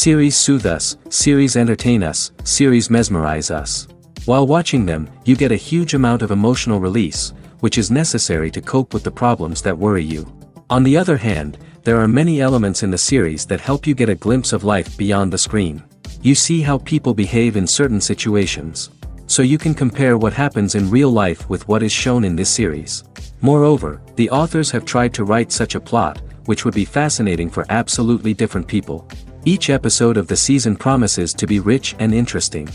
Series soothe us, series entertain us, series mesmerize us. While watching them, you get a huge amount of emotional release, which is necessary to cope with the problems that worry you. On the other hand, there are many elements in the series that help you get a glimpse of life beyond the screen. You see how people behave in certain situations. So you can compare what happens in real life with what is shown in this series. Moreover, the authors have tried to write such a plot, which would be fascinating for absolutely different people. Each episode of the season promises to be rich and interesting.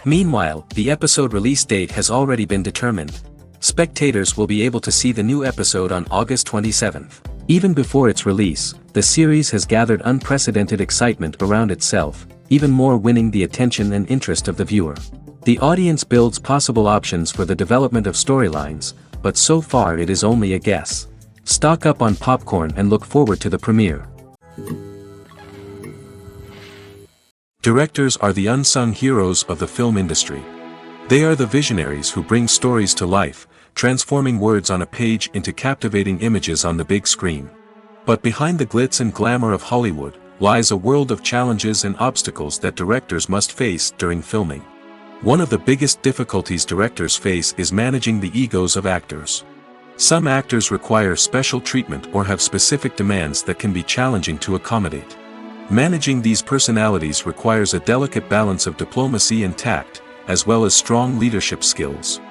Meanwhile, the episode release date has already been determined. Spectators will be able to see the new episode on August 27th. Even before its release, the series has gathered unprecedented excitement around itself, even more winning the attention and interest of the viewer. The audience builds possible options for the development of storylines, but so far it is only a guess. Stock up on popcorn and look forward to the premiere. Directors are the unsung heroes of the film industry. They are the visionaries who bring stories to life, transforming words on a page into captivating images on the big screen. But behind the glitz and glamour of Hollywood, lies a world of challenges and obstacles that directors must face during filming. One of the biggest difficulties directors face is managing the egos of actors. Some actors require special treatment or have specific demands that can be challenging to accommodate. Managing these personalities requires a delicate balance of diplomacy and tact, as well as strong leadership skills.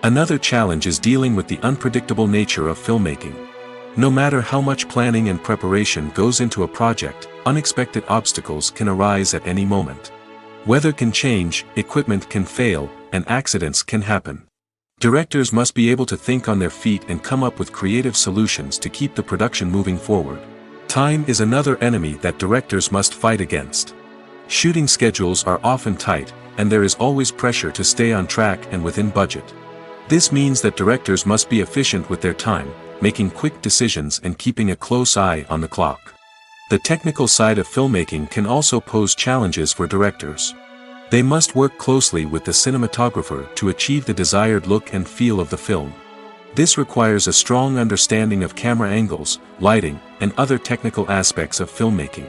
Another challenge is dealing with the unpredictable nature of filmmaking. No matter how much planning and preparation goes into a project, unexpected obstacles can arise at any moment. Weather can change, equipment can fail, and accidents can happen. Directors must be able to think on their feet and come up with creative solutions to keep the production moving forward. Time is another enemy that directors must fight against. Shooting schedules are often tight, and there is always pressure to stay on track and within budget. This means that directors must be efficient with their time, making quick decisions and keeping a close eye on the clock. The technical side of filmmaking can also pose challenges for directors. They must work closely with the cinematographer to achieve the desired look and feel of the film. This requires a strong understanding of camera angles, lighting, and other technical aspects of filmmaking.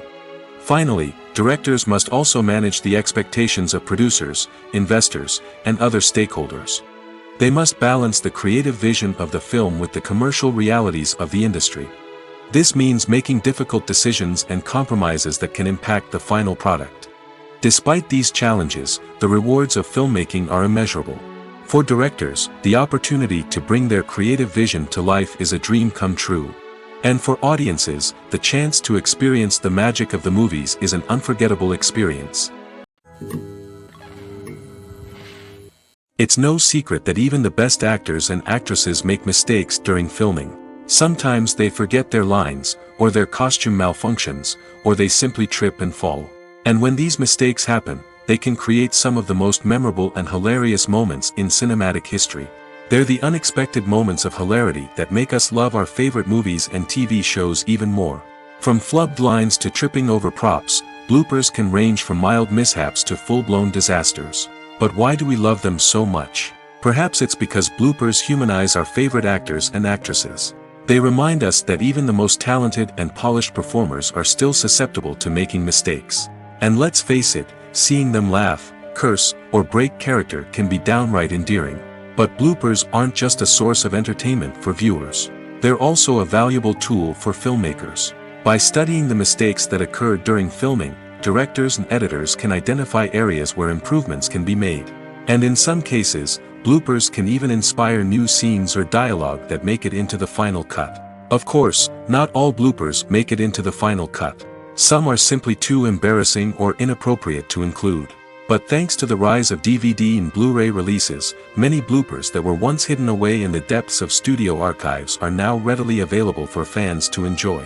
Finally, directors must also manage the expectations of producers, investors, and other stakeholders. They must balance the creative vision of the film with the commercial realities of the industry. This means making difficult decisions and compromises that can impact the final product. Despite these challenges, the rewards of filmmaking are immeasurable. For directors, the opportunity to bring their creative vision to life is a dream come true. And for audiences, the chance to experience the magic of the movies is an unforgettable experience. It's no secret that even the best actors and actresses make mistakes during filming. Sometimes they forget their lines, or their costume malfunctions, or they simply trip and fall. And when these mistakes happen, they can create some of the most memorable and hilarious moments in cinematic history. They're the unexpected moments of hilarity that make us love our favorite movies and TV shows even more. From flubbed lines to tripping over props, bloopers can range from mild mishaps to full-blown disasters. But why do we love them so much? Perhaps it's because bloopers humanize our favorite actors and actresses. They remind us that even the most talented and polished performers are still susceptible to making mistakes. And let's face it, seeing them laugh, curse, or break character can be downright endearing. But bloopers aren't just a source of entertainment for viewers. They're also a valuable tool for filmmakers. By studying the mistakes that occurred during filming, directors and editors can identify areas where improvements can be made. And in some cases, bloopers can even inspire new scenes or dialogue that make it into the final cut. Of course, not all bloopers make it into the final cut. Some are simply too embarrassing or inappropriate to include. But thanks to the rise of DVD and Blu-ray releases, many bloopers that were once hidden away in the depths of studio archives are now readily available for fans to enjoy.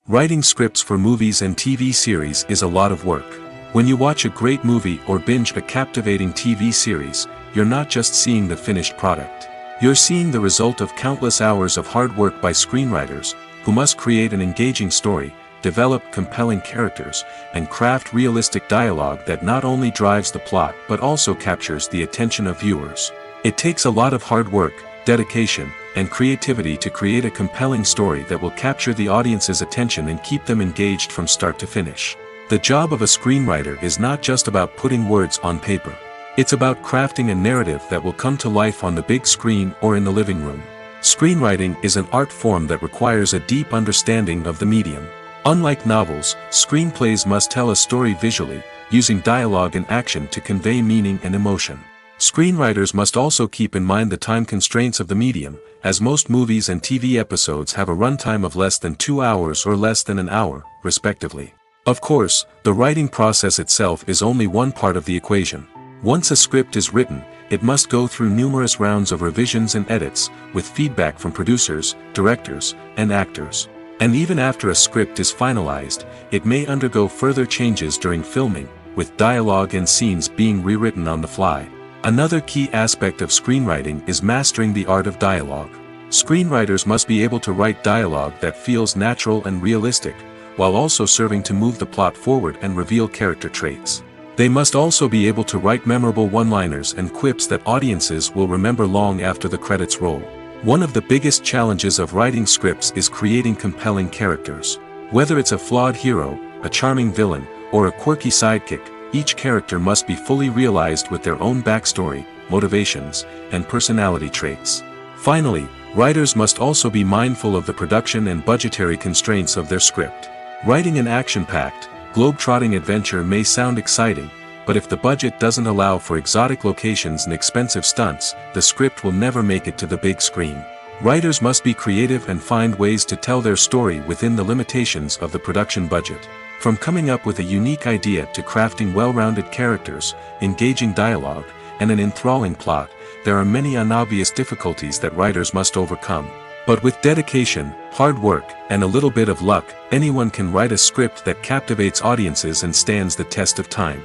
Writing scripts for movies and TV series is a lot of work. When you watch a great movie or binge a captivating TV series, you're not just seeing the finished product. You're seeing the result of countless hours of hard work by screenwriters, who must create an engaging story, develop compelling characters, and craft realistic dialogue that not only drives the plot but also captures the attention of viewers. It takes a lot of hard work, dedication, and creativity to create a compelling story that will capture the audience's attention and keep them engaged from start to finish. The job of a screenwriter is not just about putting words on paper. It's about crafting a narrative that will come to life on the big screen or in the living room. Screenwriting is an art form that requires a deep understanding of the medium. Unlike novels, screenplays must tell a story visually, using dialogue and action to convey meaning and emotion. Screenwriters must also keep in mind the time constraints of the medium, as most movies and TV episodes have a runtime of less than 2 hours or less than an hour, respectively. Of course, the writing process itself is only one part of the equation. Once a script is written, it must go through numerous rounds of revisions and edits, with feedback from producers, directors, and actors. And even after a script is finalized, it may undergo further changes during filming, with dialogue and scenes being rewritten on the fly. Another key aspect of screenwriting is mastering the art of dialogue. Screenwriters must be able to write dialogue that feels natural and realistic, while also serving to move the plot forward and reveal character traits. They must also be able to write memorable one-liners and quips that audiences will remember long after the credits roll. One of the biggest challenges of writing scripts is creating compelling characters. Whether it's a flawed hero, a charming villain, or a quirky sidekick, each character must be fully realized with their own backstory, motivations, and personality traits. Finally, writers must also be mindful of the production and budgetary constraints of their script. Writing an action-packed, globe-trotting adventure may sound exciting, but if the budget doesn't allow for exotic locations and expensive stunts, the script will never make it to the big screen. Writers must be creative and find ways to tell their story within the limitations of the production budget. From coming up with a unique idea to crafting well-rounded characters, engaging dialogue, and an enthralling plot, there are many unobvious difficulties that writers must overcome. But with dedication, hard work, and a little bit of luck, anyone can write a script that captivates audiences and stands the test of time.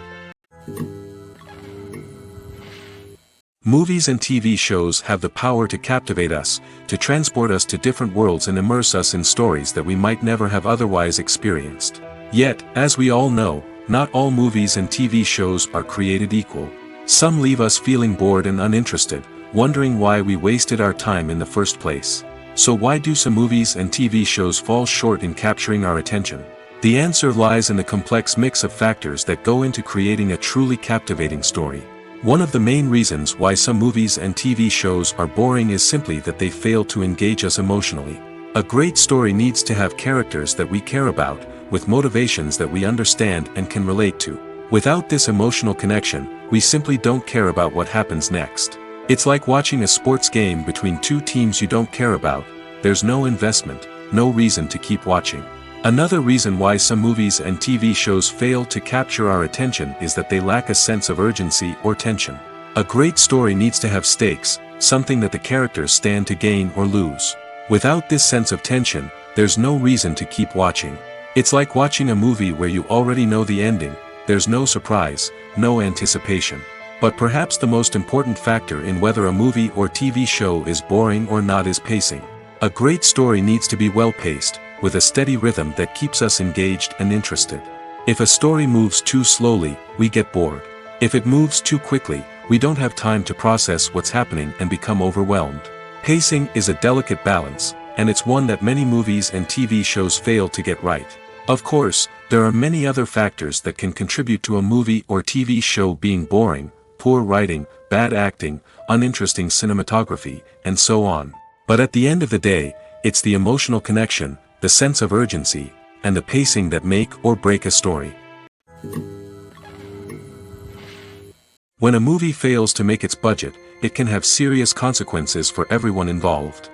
Movies and TV shows have the power to captivate us, to transport us to different worlds and immerse us in stories that we might never have otherwise experienced. Yet, as we all know, not all movies and TV shows are created equal. Some leave us feeling bored and uninterested, wondering why we wasted our time in the first place. So why do some movies and TV shows fall short in capturing our attention? The answer lies in the complex mix of factors that go into creating a truly captivating story. One of the main reasons why some movies and TV shows are boring is simply that they fail to engage us emotionally. A great story needs to have characters that we care about, with motivations that we understand and can relate to. Without this emotional connection, we simply don't care about what happens next. It's like watching a sports game between two teams you don't care about. There's no investment, no reason to keep watching. Another reason why some movies and TV shows fail to capture our attention is that they lack a sense of urgency or tension. A great story needs to have stakes, something that the characters stand to gain or lose. Without this sense of tension, there's no reason to keep watching. It's like watching a movie where you already know the ending. There's no surprise, no anticipation. But perhaps the most important factor in whether a movie or TV show is boring or not is pacing. A great story needs to be well-paced, with a steady rhythm that keeps us engaged and interested. If a story moves too slowly, we get bored. If it moves too quickly, we don't have time to process what's happening and become overwhelmed. Pacing is a delicate balance, and it's one that many movies and TV shows fail to get right. Of course, there are many other factors that can contribute to a movie or TV show being boring: poor writing, bad acting, uninteresting cinematography, and so on. But at the end of the day, it's the emotional connection, the sense of urgency, and the pacing that make or break a story. When a movie fails to make its budget, it can have serious consequences for everyone involved.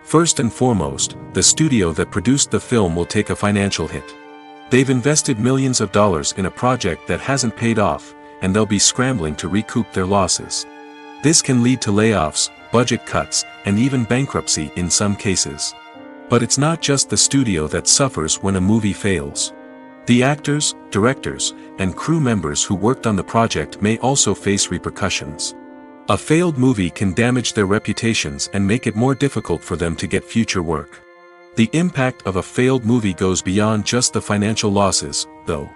First and foremost, the studio that produced the film will take a financial hit. They've invested millions of dollars in a project that hasn't paid off, and they'll be scrambling to recoup their losses. This can lead to layoffs, budget cuts, and even bankruptcy in some cases. But it's not just the studio that suffers when a movie fails. The actors, directors, and crew members who worked on the project may also face repercussions. A failed movie can damage their reputations and make it more difficult for them to get future work. The impact of a failed movie goes beyond just the financial losses, though.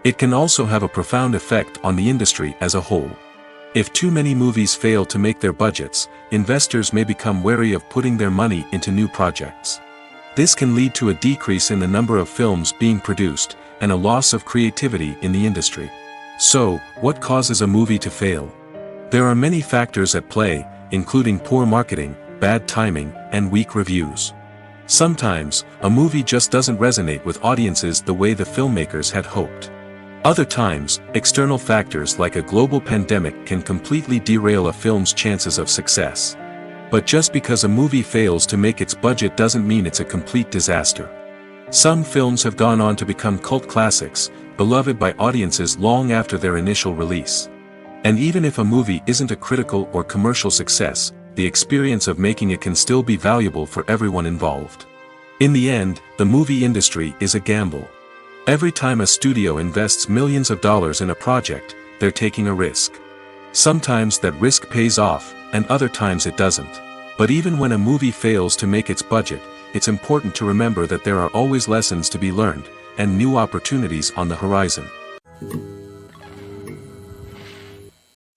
It can also have a profound effect on the industry as a whole. If too many movies fail to make their budgets, investors may become wary of putting their money into new projects. This can lead to a decrease in the number of films being produced, and a loss of creativity in the industry. So, what causes a movie to fail? There are many factors at play, including poor marketing, bad timing, and weak reviews. Sometimes, a movie just doesn't resonate with audiences the way the filmmakers had hoped. Other times, external factors like a global pandemic can completely derail a film's chances of success. But just because a movie fails to make its budget doesn't mean it's a complete disaster. Some films have gone on to become cult classics, beloved by audiences long after their initial release. And even if a movie isn't a critical or commercial success, the experience of making it can still be valuable for everyone involved. In the end, the movie industry is a gamble. Every time a studio invests millions of dollars in a project, they're taking a risk. Sometimes that risk pays off, and other times it doesn't. But even when a movie fails to make its budget, it's important to remember that there are always lessons to be learned, and new opportunities on the horizon.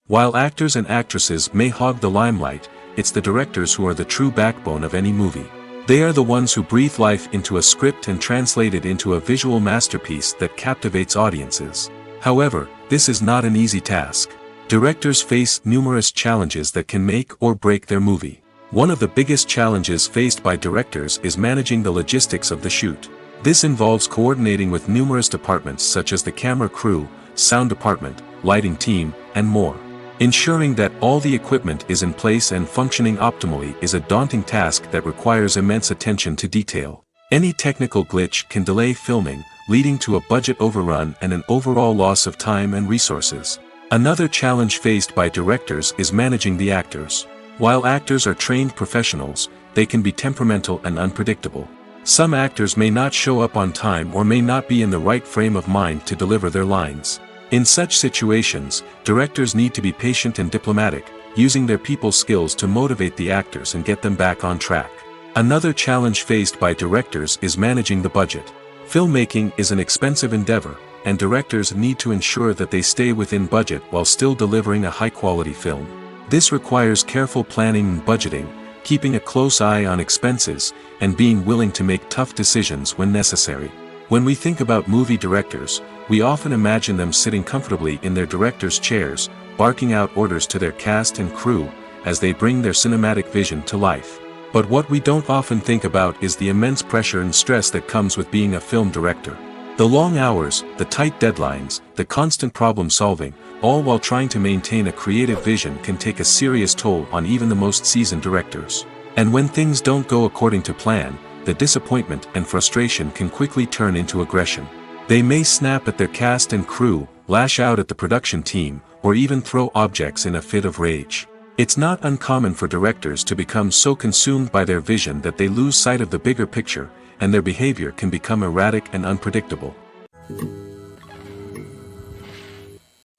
While actors and actresses may hog the limelight, it's the directors who are the true backbone of any movie. They are the ones who breathe life into a script and translate it into a visual masterpiece that captivates audiences. However, this is not an easy task. Directors face numerous challenges that can make or break their movie. One of the biggest challenges faced by directors is managing the logistics of the shoot. This involves coordinating with numerous departments such as the camera crew, sound department, lighting team, and more. Ensuring that all the equipment is in place and functioning optimally is a daunting task that requires immense attention to detail. Any technical glitch can delay filming, leading to a budget overrun and an overall loss of time and resources. Another challenge faced by directors is managing the actors. While actors are trained professionals, they can be temperamental and unpredictable. Some actors may not show up on time or may not be in the right frame of mind to deliver their lines. In such situations, directors need to be patient and diplomatic, using their people skills to motivate the actors and get them back on track. Another challenge faced by directors is managing the budget. Filmmaking is an expensive endeavor, and directors need to ensure that they stay within budget while still delivering a high-quality film. This requires careful planning and budgeting, keeping a close eye on expenses, and being willing to make tough decisions when necessary. When we think about movie directors, we often imagine them sitting comfortably in their director's chairs, barking out orders to their cast and crew, as they bring their cinematic vision to life. But what we don't often think about is the immense pressure and stress that comes with being a film director. The long hours, the tight deadlines, the constant problem solving, all while trying to maintain a creative vision can take a serious toll on even the most seasoned directors. And when things don't go according to plan, the disappointment and frustration can quickly turn into aggression. They may snap at their cast and crew, lash out at the production team, or even throw objects in a fit of rage. It's not uncommon for directors to become so consumed by their vision that they lose sight of the bigger picture, and their behavior can become erratic and unpredictable.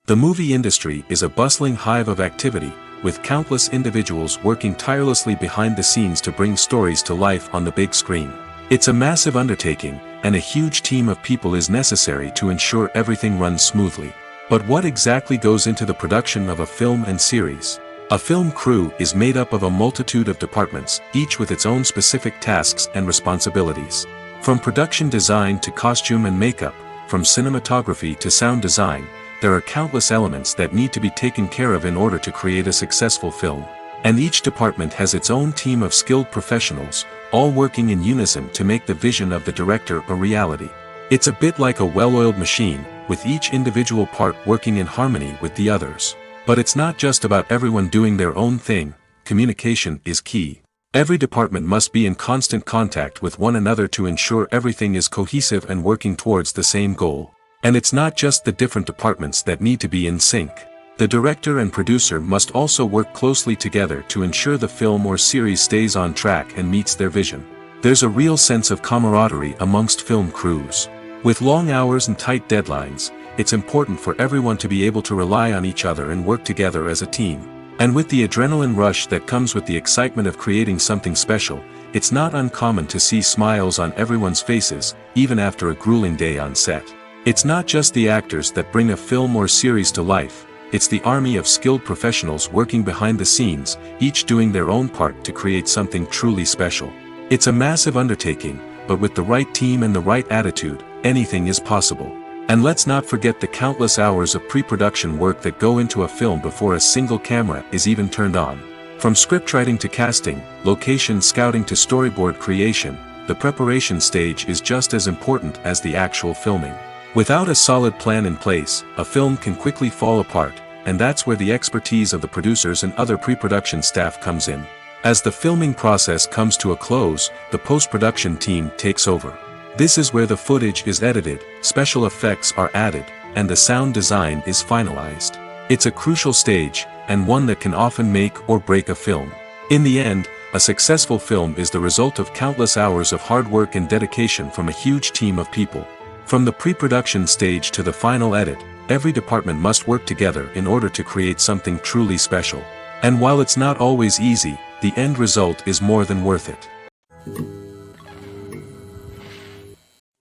The movie industry is a bustling hive of activity, with countless individuals working tirelessly behind the scenes to bring stories to life on the big screen. It's a massive undertaking, and a huge team of people is necessary to ensure everything runs smoothly. But what exactly goes into the production of a film and series? A film crew is made up of a multitude of departments, each with its own specific tasks and responsibilities. From production design to costume and makeup, from cinematography to sound design, there are countless elements that need to be taken care of in order to create a successful film. And each department has its own team of skilled professionals, all working in unison to make the vision of the director a reality. It's a bit like a well-oiled machine, with each individual part working in harmony with the others. But it's not just about everyone doing their own thing. Communication is key. Every department must be in constant contact with one another to ensure everything is cohesive and working towards the same goal. And it's not just the different departments that need to be in sync. The director and producer must also work closely together to ensure the film or series stays on track and meets their vision. There's a real sense of camaraderie amongst film crews. With long hours and tight deadlines, it's important for everyone to be able to rely on each other and work together as a team. And with the adrenaline rush that comes with the excitement of creating something special, it's not uncommon to see smiles on everyone's faces, even after a grueling day on set. It's not just the actors that bring a film or series to life. it's the army of skilled professionals working behind the scenes, each doing their own part to create something truly special. It's a massive undertaking, but with the right team and the right attitude, anything is possible. And let's not forget the countless hours of pre-production work that go into a film before a single camera is even turned on. From scriptwriting to casting, location scouting to storyboard creation, the preparation stage is just as important as the actual filming. Without a solid plan in place, a film can quickly fall apart, and that's where the expertise of the producers and other pre-production staff comes in. As the filming process comes to a close, the post-production team takes over. This is where the footage is edited, special effects are added, and the sound design is finalized. It's a crucial stage, and one that can often make or break a film. In the end, a successful film is the result of countless hours of hard work and dedication from a huge team of people. From the pre-production stage to the final edit, every department must work together in order to create something truly special. And while it's not always easy, the end result is more than worth it.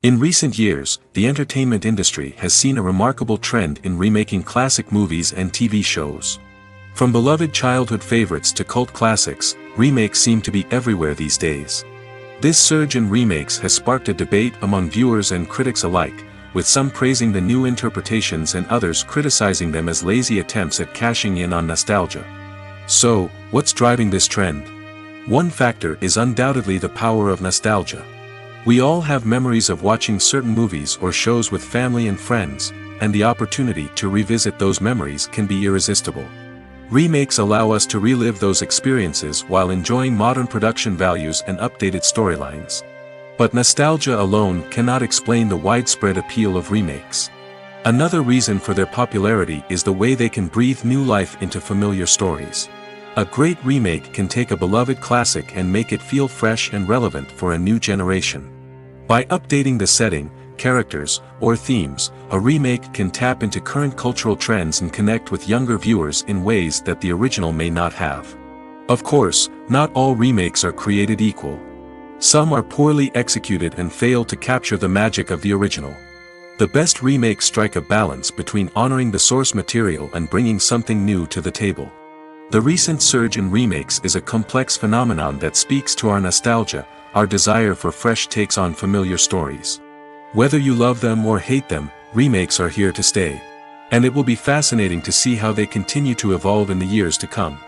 In recent years, the entertainment industry has seen a remarkable trend in remaking classic movies and TV shows. From beloved childhood favorites to cult classics, remakes seem to be everywhere these days. This surge in remakes has sparked a debate among viewers and critics alike, with some praising the new interpretations and others criticizing them as lazy attempts at cashing in on nostalgia. So, what's driving this trend? One factor is undoubtedly the power of nostalgia. We all have memories of watching certain movies or shows with family and friends, and the opportunity to revisit those memories can be irresistible. Remakes allow us to relive those experiences while enjoying modern production values and updated storylines. But nostalgia alone cannot explain the widespread appeal of remakes. Another reason for their popularity is the way they can breathe new life into familiar stories. A great remake can take a beloved classic and make it feel fresh and relevant for a new generation. By updating the setting, characters, or themes, a remake can tap into current cultural trends and connect with younger viewers in ways that the original may not have. Of course, not all remakes are created equal. Some are poorly executed and fail to capture the magic of the original. The best remakes strike a balance between honoring the source material and bringing something new to the table. The recent surge in remakes is a complex phenomenon that speaks to our nostalgia, our desire for fresh takes on familiar stories. Whether you love them or hate them, remakes are here to stay. And it will be fascinating to see how they continue to evolve in the years to come.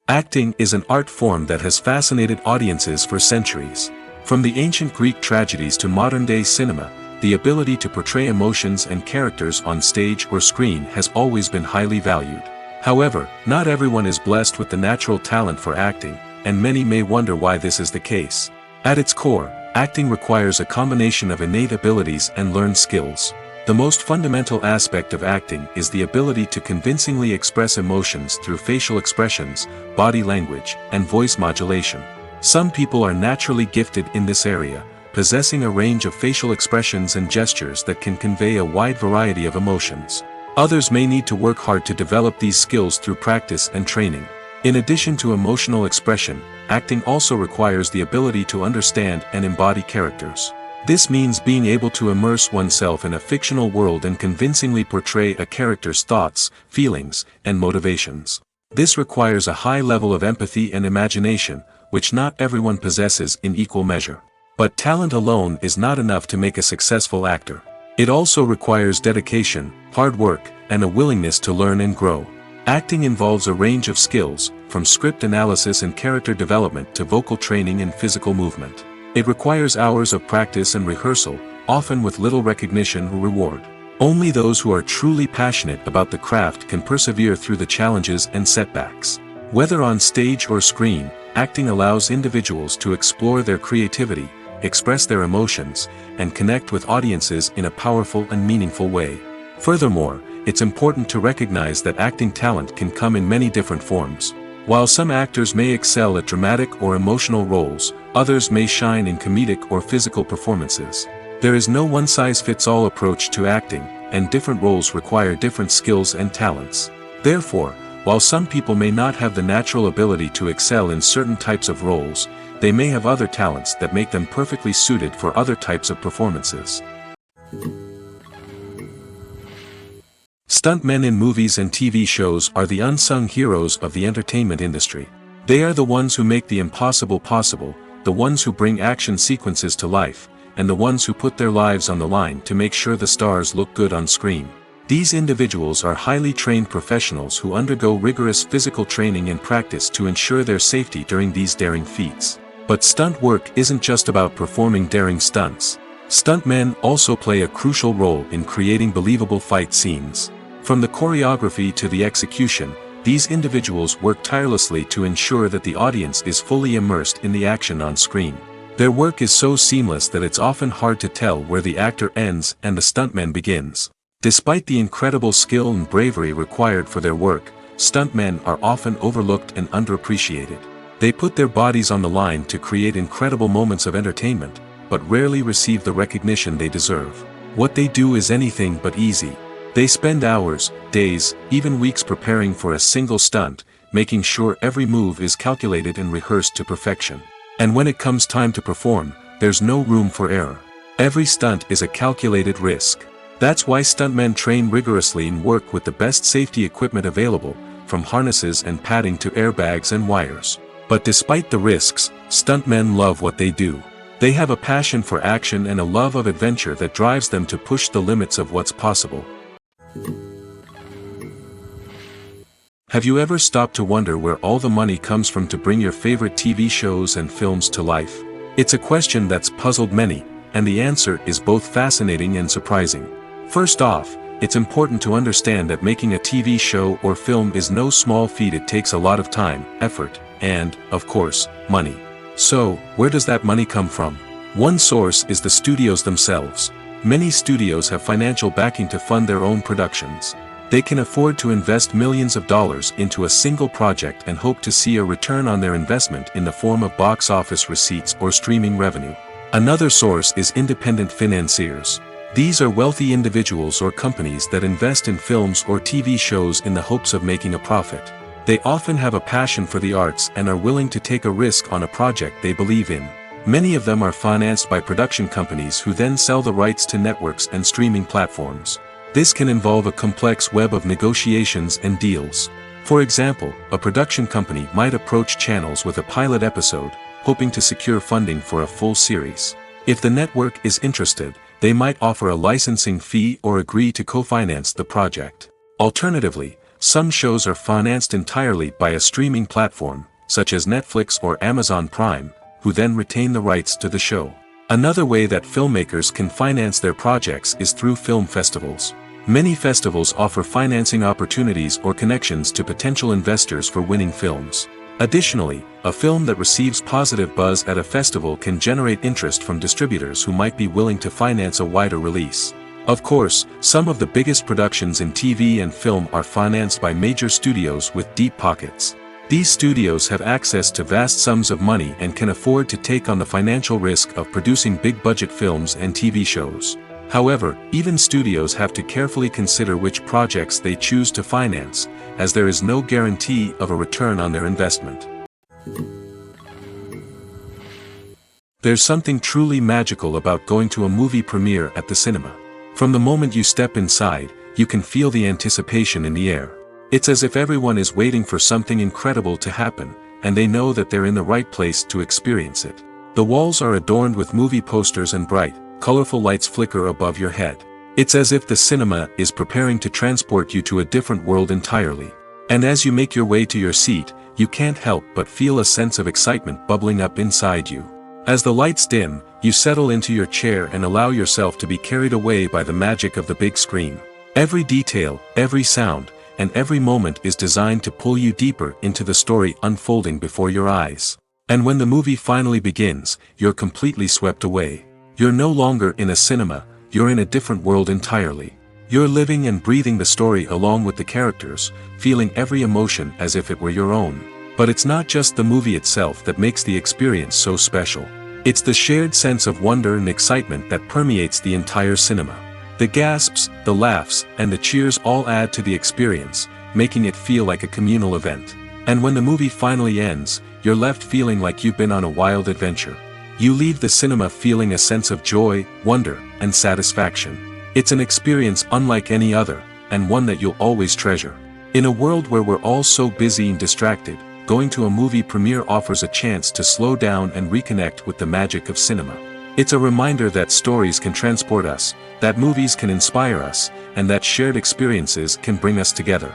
Acting is an art form that has fascinated audiences for centuries. From the ancient Greek tragedies to modern-day cinema, the ability to portray emotions and characters on stage or screen has always been highly valued. However, not everyone is blessed with the natural talent for acting, and many may wonder why this is the case. At its core, acting requires a combination of innate abilities and learned skills. The most fundamental aspect of acting is the ability to convincingly express emotions through facial expressions, body language, and voice modulation. Some people are naturally gifted in this area, possessing a range of facial expressions and gestures that can convey a wide variety of emotions. Others may need to work hard to develop these skills through practice and training. In addition to emotional expression, acting also requires the ability to understand and embody characters. This means being able to immerse oneself in a fictional world and convincingly portray a character's thoughts, feelings, and motivations. This requires a high level of empathy and imagination, which not everyone possesses in equal measure. But talent alone is not enough to make a successful actor. It also requires dedication, hard work, and a willingness to learn and grow. Acting involves a range of skills, from script analysis and character development to vocal training and physical movement. It requires hours of practice and rehearsal, often with little recognition or reward. Only those who are truly passionate about the craft can persevere through the challenges and setbacks. Whether on stage or screen, acting allows individuals to explore their creativity, express their emotions, and connect with audiences in a powerful and meaningful way. Furthermore, it's important to recognize that acting talent can come in many different forms. While some actors may excel at dramatic or emotional roles, others may shine in comedic or physical performances. There is no one-size-fits-all approach to acting, and different roles require different skills and talents. Therefore, while some people may not have the natural ability to excel in certain types of roles, they may have other talents that make them perfectly suited for other types of performances. Stuntmen in movies and TV shows are the unsung heroes of the entertainment industry. They are the ones who make the impossible possible, the ones who bring action sequences to life, and the ones who put their lives on the line to make sure the stars look good on screen. These individuals are highly trained professionals who undergo rigorous physical training and practice to ensure their safety during these daring feats. But stunt work isn't just about performing daring stunts. Stuntmen also play a crucial role in creating believable fight scenes. From the choreography to the execution, these individuals work tirelessly to ensure that the audience is fully immersed in the action on screen. Their work is so seamless that it's often hard to tell where the actor ends and the stuntman begins. Despite the incredible skill and bravery required for their work, stuntmen are often overlooked and underappreciated. They put their bodies on the line to create incredible moments of entertainment, but rarely receive the recognition they deserve. What they do is anything but easy. They spend hours, days, even weeks preparing for a single stunt, making sure every move is calculated and rehearsed to perfection. And when it comes time to perform, there's no room for error. Every stunt is a calculated risk. That's why stuntmen train rigorously and work with the best safety equipment available, from harnesses and padding to airbags and wires. But despite the risks, stuntmen love what they do. They have a passion for action and a love of adventure that drives them to push the limits of what's possible. Have you ever stopped to wonder where all the money comes from to bring your favorite TV shows and films to life? It's a question that's puzzled many, and the answer is both fascinating and surprising. First off, it's important to understand that making a TV show or film is no small feat. It takes a lot of time, effort, and, of course, money. So, where does that money come from? One source is the studios themselves. Many studios have financial backing to fund their own productions. They can afford to invest millions of dollars into a single project and hope to see a return on their investment in the form of box office receipts or streaming revenue. Another source is independent financiers. These are wealthy individuals or companies that invest in films or TV shows in the hopes of making a profit. They often have a passion for the arts and are willing to take a risk on a project they believe in. Many of them are financed by production companies who then sell the rights to networks and streaming platforms. This can involve a complex web of negotiations and deals. For example, a production company might approach channels with a pilot episode, hoping to secure funding for a full series. If the network is interested, they might offer a licensing fee or agree to co-finance the project. Alternatively, some shows are financed entirely by a streaming platform, such as Netflix or Amazon Prime, who then retain the rights to the show. Another way that filmmakers can finance their projects is through film festivals. Many festivals offer financing opportunities or connections to potential investors for winning films. Additionally, a film that receives positive buzz at a festival can generate interest from distributors who might be willing to finance a wider release. Of course, some of the biggest productions in TV and film are financed by major studios with deep pockets. These studios have access to vast sums of money and can afford to take on the financial risk of producing big-budget films and TV shows. However, even studios have to carefully consider which projects they choose to finance, as there is no guarantee of a return on their investment. There's something truly magical about going to a movie premiere at the cinema. From the moment you step inside, you can feel the anticipation in the air. It's as if everyone is waiting for something incredible to happen, and they know that they're in the right place to experience it. The walls are adorned with movie posters and bright, colorful lights flicker above your head. It's as if the cinema is preparing to transport you to a different world entirely. And as you make your way to your seat, you can't help but feel a sense of excitement bubbling up inside you. As the lights dim, you settle into your chair and allow yourself to be carried away by the magic of the big screen. Every detail, every sound, and every moment is designed to pull you deeper into the story unfolding before your eyes. And when the movie finally begins, you're completely swept away. You're no longer in a cinema, you're in a different world entirely. You're living and breathing the story along with the characters, feeling every emotion as if it were your own. But it's not just the movie itself that makes the experience so special. It's the shared sense of wonder and excitement that permeates the entire cinema. The gasps, the laughs, and the cheers all add to the experience, making it feel like a communal event. And when the movie finally ends, you're left feeling like you've been on a wild adventure. You leave the cinema feeling a sense of joy, wonder, and satisfaction. It's an experience unlike any other, and one that you'll always treasure. In a world where we're all so busy and distracted, going to a movie premiere offers a chance to slow down and reconnect with the magic of cinema. It's a reminder that stories can transport us, that movies can inspire us, and that shared experiences can bring us together.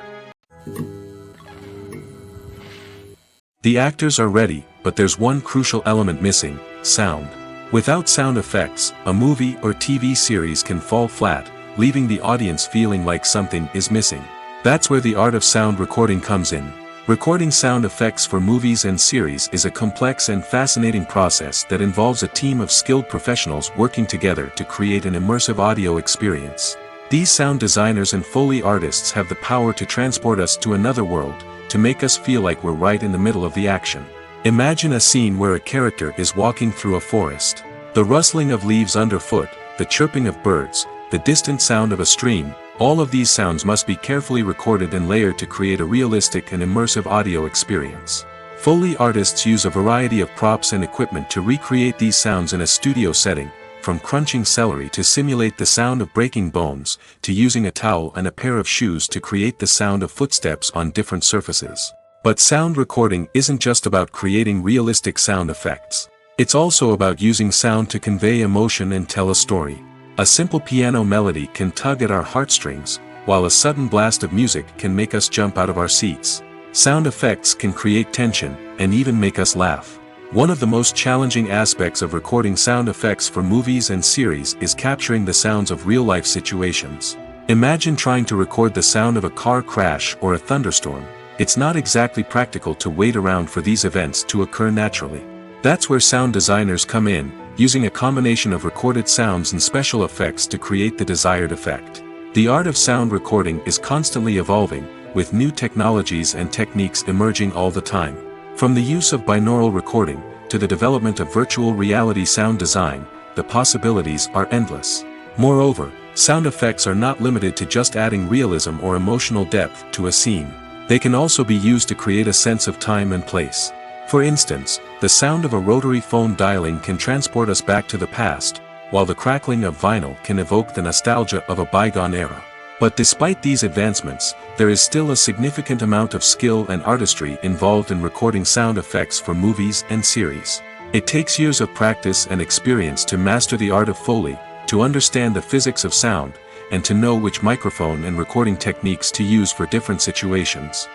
The actors are ready, but there's one crucial element missing: sound. Without sound effects, a movie or TV series can fall flat, leaving the audience feeling like something is missing. That's where the art of sound recording comes in. Recording sound effects for movies and series is a complex and fascinating process that involves a team of skilled professionals working together to create an immersive audio experience. These sound designers and Foley artists have the power to transport us to another world, to make us feel like we're right in the middle of the action. Imagine a scene where a character is walking through a forest. The rustling of leaves underfoot, the chirping of birds, the distant sound of a stream, all of these sounds must be carefully recorded and layered to create a realistic and immersive audio experience. Foley artists use a variety of props and equipment to recreate these sounds in a studio setting, from crunching celery to simulate the sound of breaking bones, to using a towel and a pair of shoes to create the sound of footsteps on different surfaces. But sound recording isn't just about creating realistic sound effects. It's also about using sound to convey emotion and tell a story. A simple piano melody can tug at our heartstrings, while a sudden blast of music can make us jump out of our seats. Sound effects can create tension, and even make us laugh. One of the most challenging aspects of recording sound effects for movies and series is capturing the sounds of real-life situations. Imagine trying to record the sound of a car crash or a thunderstorm. It's not exactly practical to wait around for these events to occur naturally. That's where sound designers come in, using a combination of recorded sounds and special effects to create the desired effect. The art of sound recording is constantly evolving, with new technologies and techniques emerging all the time. From the use of binaural recording, to the development of virtual reality sound design, the possibilities are endless. Moreover, sound effects are not limited to just adding realism or emotional depth to a scene. They can also be used to create a sense of time and place. For instance, the sound of a rotary phone dialing can transport us back to the past, while the crackling of vinyl can evoke the nostalgia of a bygone era. But despite these advancements, there is still a significant amount of skill and artistry involved in recording sound effects for movies and series. It takes years of practice and experience to master the art of Foley, to understand the physics of sound, and to know which microphone and recording techniques to use for different situations.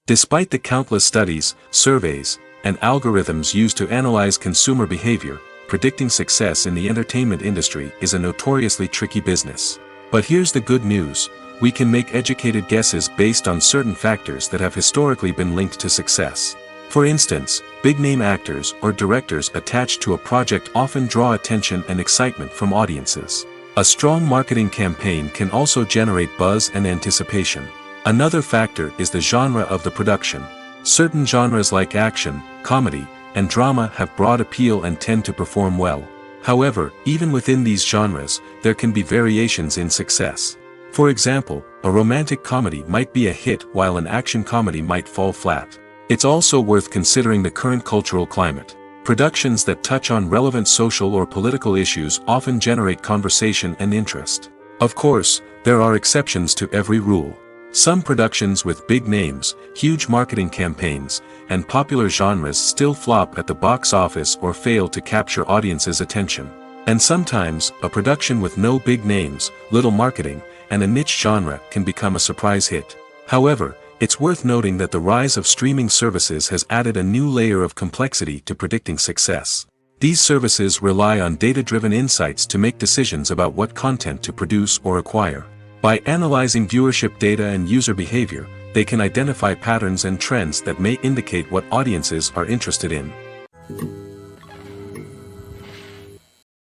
Despite the countless studies, surveys, and algorithms used to analyze consumer behavior, predicting success in the entertainment industry is a notoriously tricky business. But here's the good news: we can make educated guesses based on certain factors that have historically been linked to success. For instance, big-name actors or directors attached to a project often draw attention and excitement from audiences. A strong marketing campaign can also generate buzz and anticipation. Another factor is the genre of the production. Certain genres like action, comedy, and drama have broad appeal and tend to perform well. However, even within these genres, there can be variations in success. For example, a romantic comedy might be a hit while an action comedy might fall flat. It's also worth considering the current cultural climate. Productions that touch on relevant social or political issues often generate conversation and interest. Of course, there are exceptions to every rule. Some productions with big names, huge marketing campaigns, and popular genres still flop at the box office or fail to capture audiences' attention. And sometimes, a production with no big names, little marketing, and a niche genre can become a surprise hit. However, it's worth noting that the rise of streaming services has added a new layer of complexity to predicting success. These services rely on data-driven insights to make decisions about what content to produce or acquire. By analyzing viewership data and user behavior, they can identify patterns and trends that may indicate what audiences are interested in.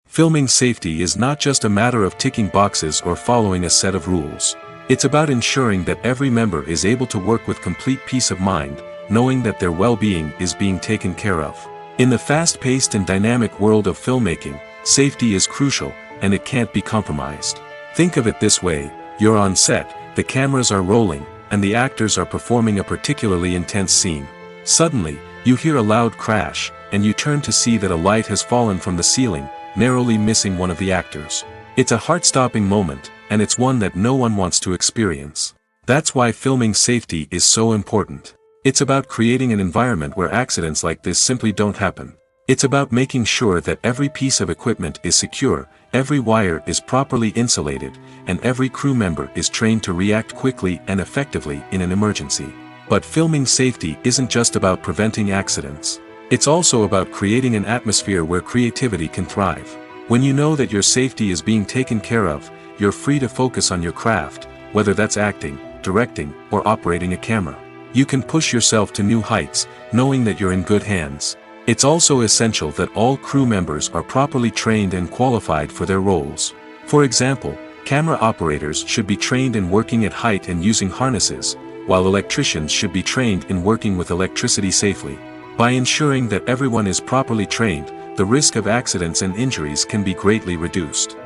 Filming safety is not just a matter of ticking boxes or following a set of rules. It's about ensuring that every member is able to work with complete peace of mind, knowing that their well-being is being taken care of. In the fast-paced and dynamic world of filmmaking, safety is crucial, and it can't be compromised. Think of it this way: you're on set, the cameras are rolling, and the actors are performing a particularly intense scene. Suddenly, you hear a loud crash, and you turn to see that a light has fallen from the ceiling, narrowly missing one of the actors. It's a heart-stopping moment, and it's one that no one wants to experience. That's why filming safety is so important. It's about creating an environment where accidents like this simply don't happen. It's about making sure that every piece of equipment is secure, every wire is properly insulated, and every crew member is trained to react quickly and effectively in an emergency. But filming safety isn't just about preventing accidents. It's also about creating an atmosphere where creativity can thrive. When you know that your safety is being taken care of, you're free to focus on your craft, whether that's acting, directing, or operating a camera. You can push yourself to new heights, knowing that you're in good hands. It's also essential that all crew members are properly trained and qualified for their roles. For example, camera operators should be trained in working at height and using harnesses, while electricians should be trained in working with electricity safely. By ensuring that everyone is properly trained, the risk of accidents and injuries can be greatly reduced.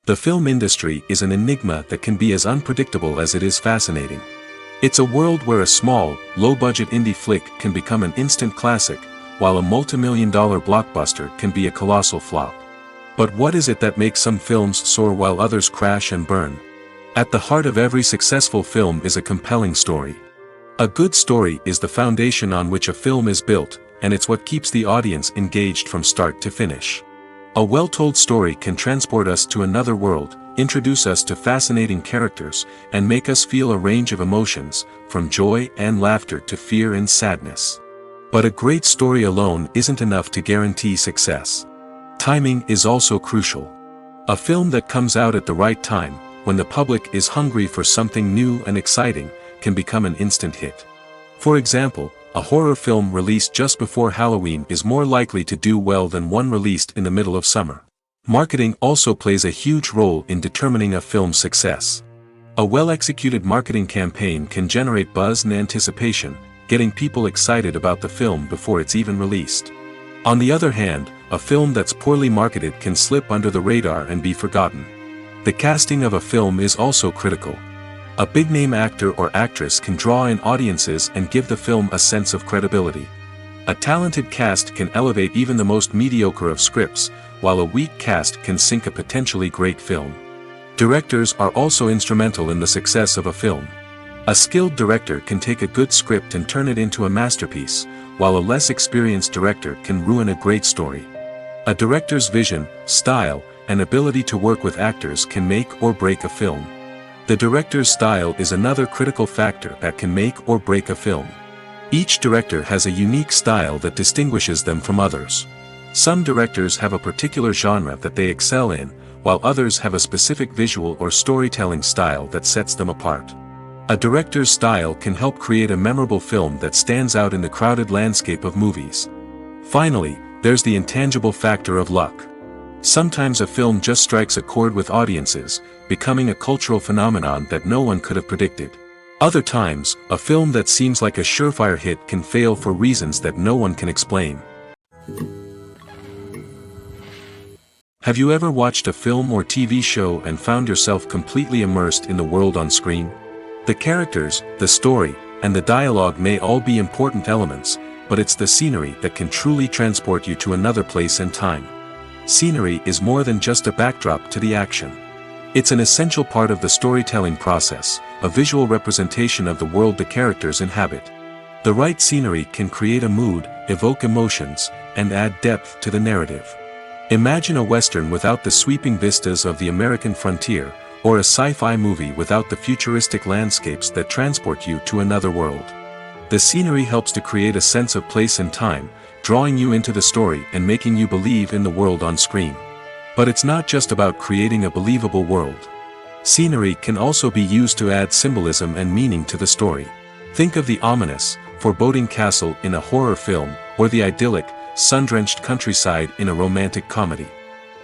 The film industry is an enigma that can be as unpredictable as it is fascinating. It's a world where a small, low-budget indie flick can become an instant classic, while a multi-million-dollar blockbuster can be a colossal flop. But what is it that makes some films soar while others crash and burn? At the heart of every successful film is a compelling story. A good story is the foundation on which a film is built, and it's what keeps the audience engaged from start to finish. A well-told story can transport us to another world, introduce us to fascinating characters, and make us feel a range of emotions, from joy and laughter to fear and sadness. But a great story alone isn't enough to guarantee success. Timing is also crucial. A film that comes out at the right time, when the public is hungry for something new and exciting, can become an instant hit. For example, a horror film released just before Halloween is more likely to do well than one released in the middle of summer. Marketing also plays a huge role in determining a film's success. A well-executed marketing campaign can generate buzz and anticipation, getting people excited about the film before it's even released. On the other hand, a film that's poorly marketed can slip under the radar and be forgotten. The casting of a film is also critical. A big-name actor or actress can draw in audiences and give the film a sense of credibility. A talented cast can elevate even the most mediocre of scripts, while a weak cast can sink a potentially great film. Directors are also instrumental in the success of a film. A skilled director can take a good script and turn it into a masterpiece, while a less experienced director can ruin a great story. A director's vision, style, and ability to work with actors can make or break a film. The director's style is another critical factor that can make or break a film. Each director has a unique style that distinguishes them from others. Some directors have a particular genre that they excel in, while others have a specific visual or storytelling style that sets them apart. A director's style can help create a memorable film that stands out in the crowded landscape of movies. Finally, there's the intangible factor of luck. Sometimes a film just strikes a chord with audiences, becoming a cultural phenomenon that no one could have predicted. Other times, a film that seems like a surefire hit can fail for reasons that no one can explain. Have you ever watched a film or TV show and found yourself completely immersed in the world on screen? The characters, the story, and the dialogue may all be important elements, but it's the scenery that can truly transport you to another place and time. Scenery is more than just a backdrop to the action. It's an essential part of the storytelling process, a visual representation of the world the characters inhabit. The right scenery can create a mood, evoke emotions, and add depth to the narrative. Imagine a Western without the sweeping vistas of the American frontier, or a sci-fi movie without the futuristic landscapes that transport you to another world. The scenery helps to create a sense of place and time, drawing you into the story and making you believe in the world on screen. But it's not just about creating a believable world. Scenery can also be used to add symbolism and meaning to the story. Think of the ominous, foreboding castle in a horror film, or the idyllic, sun-drenched countryside in a romantic comedy.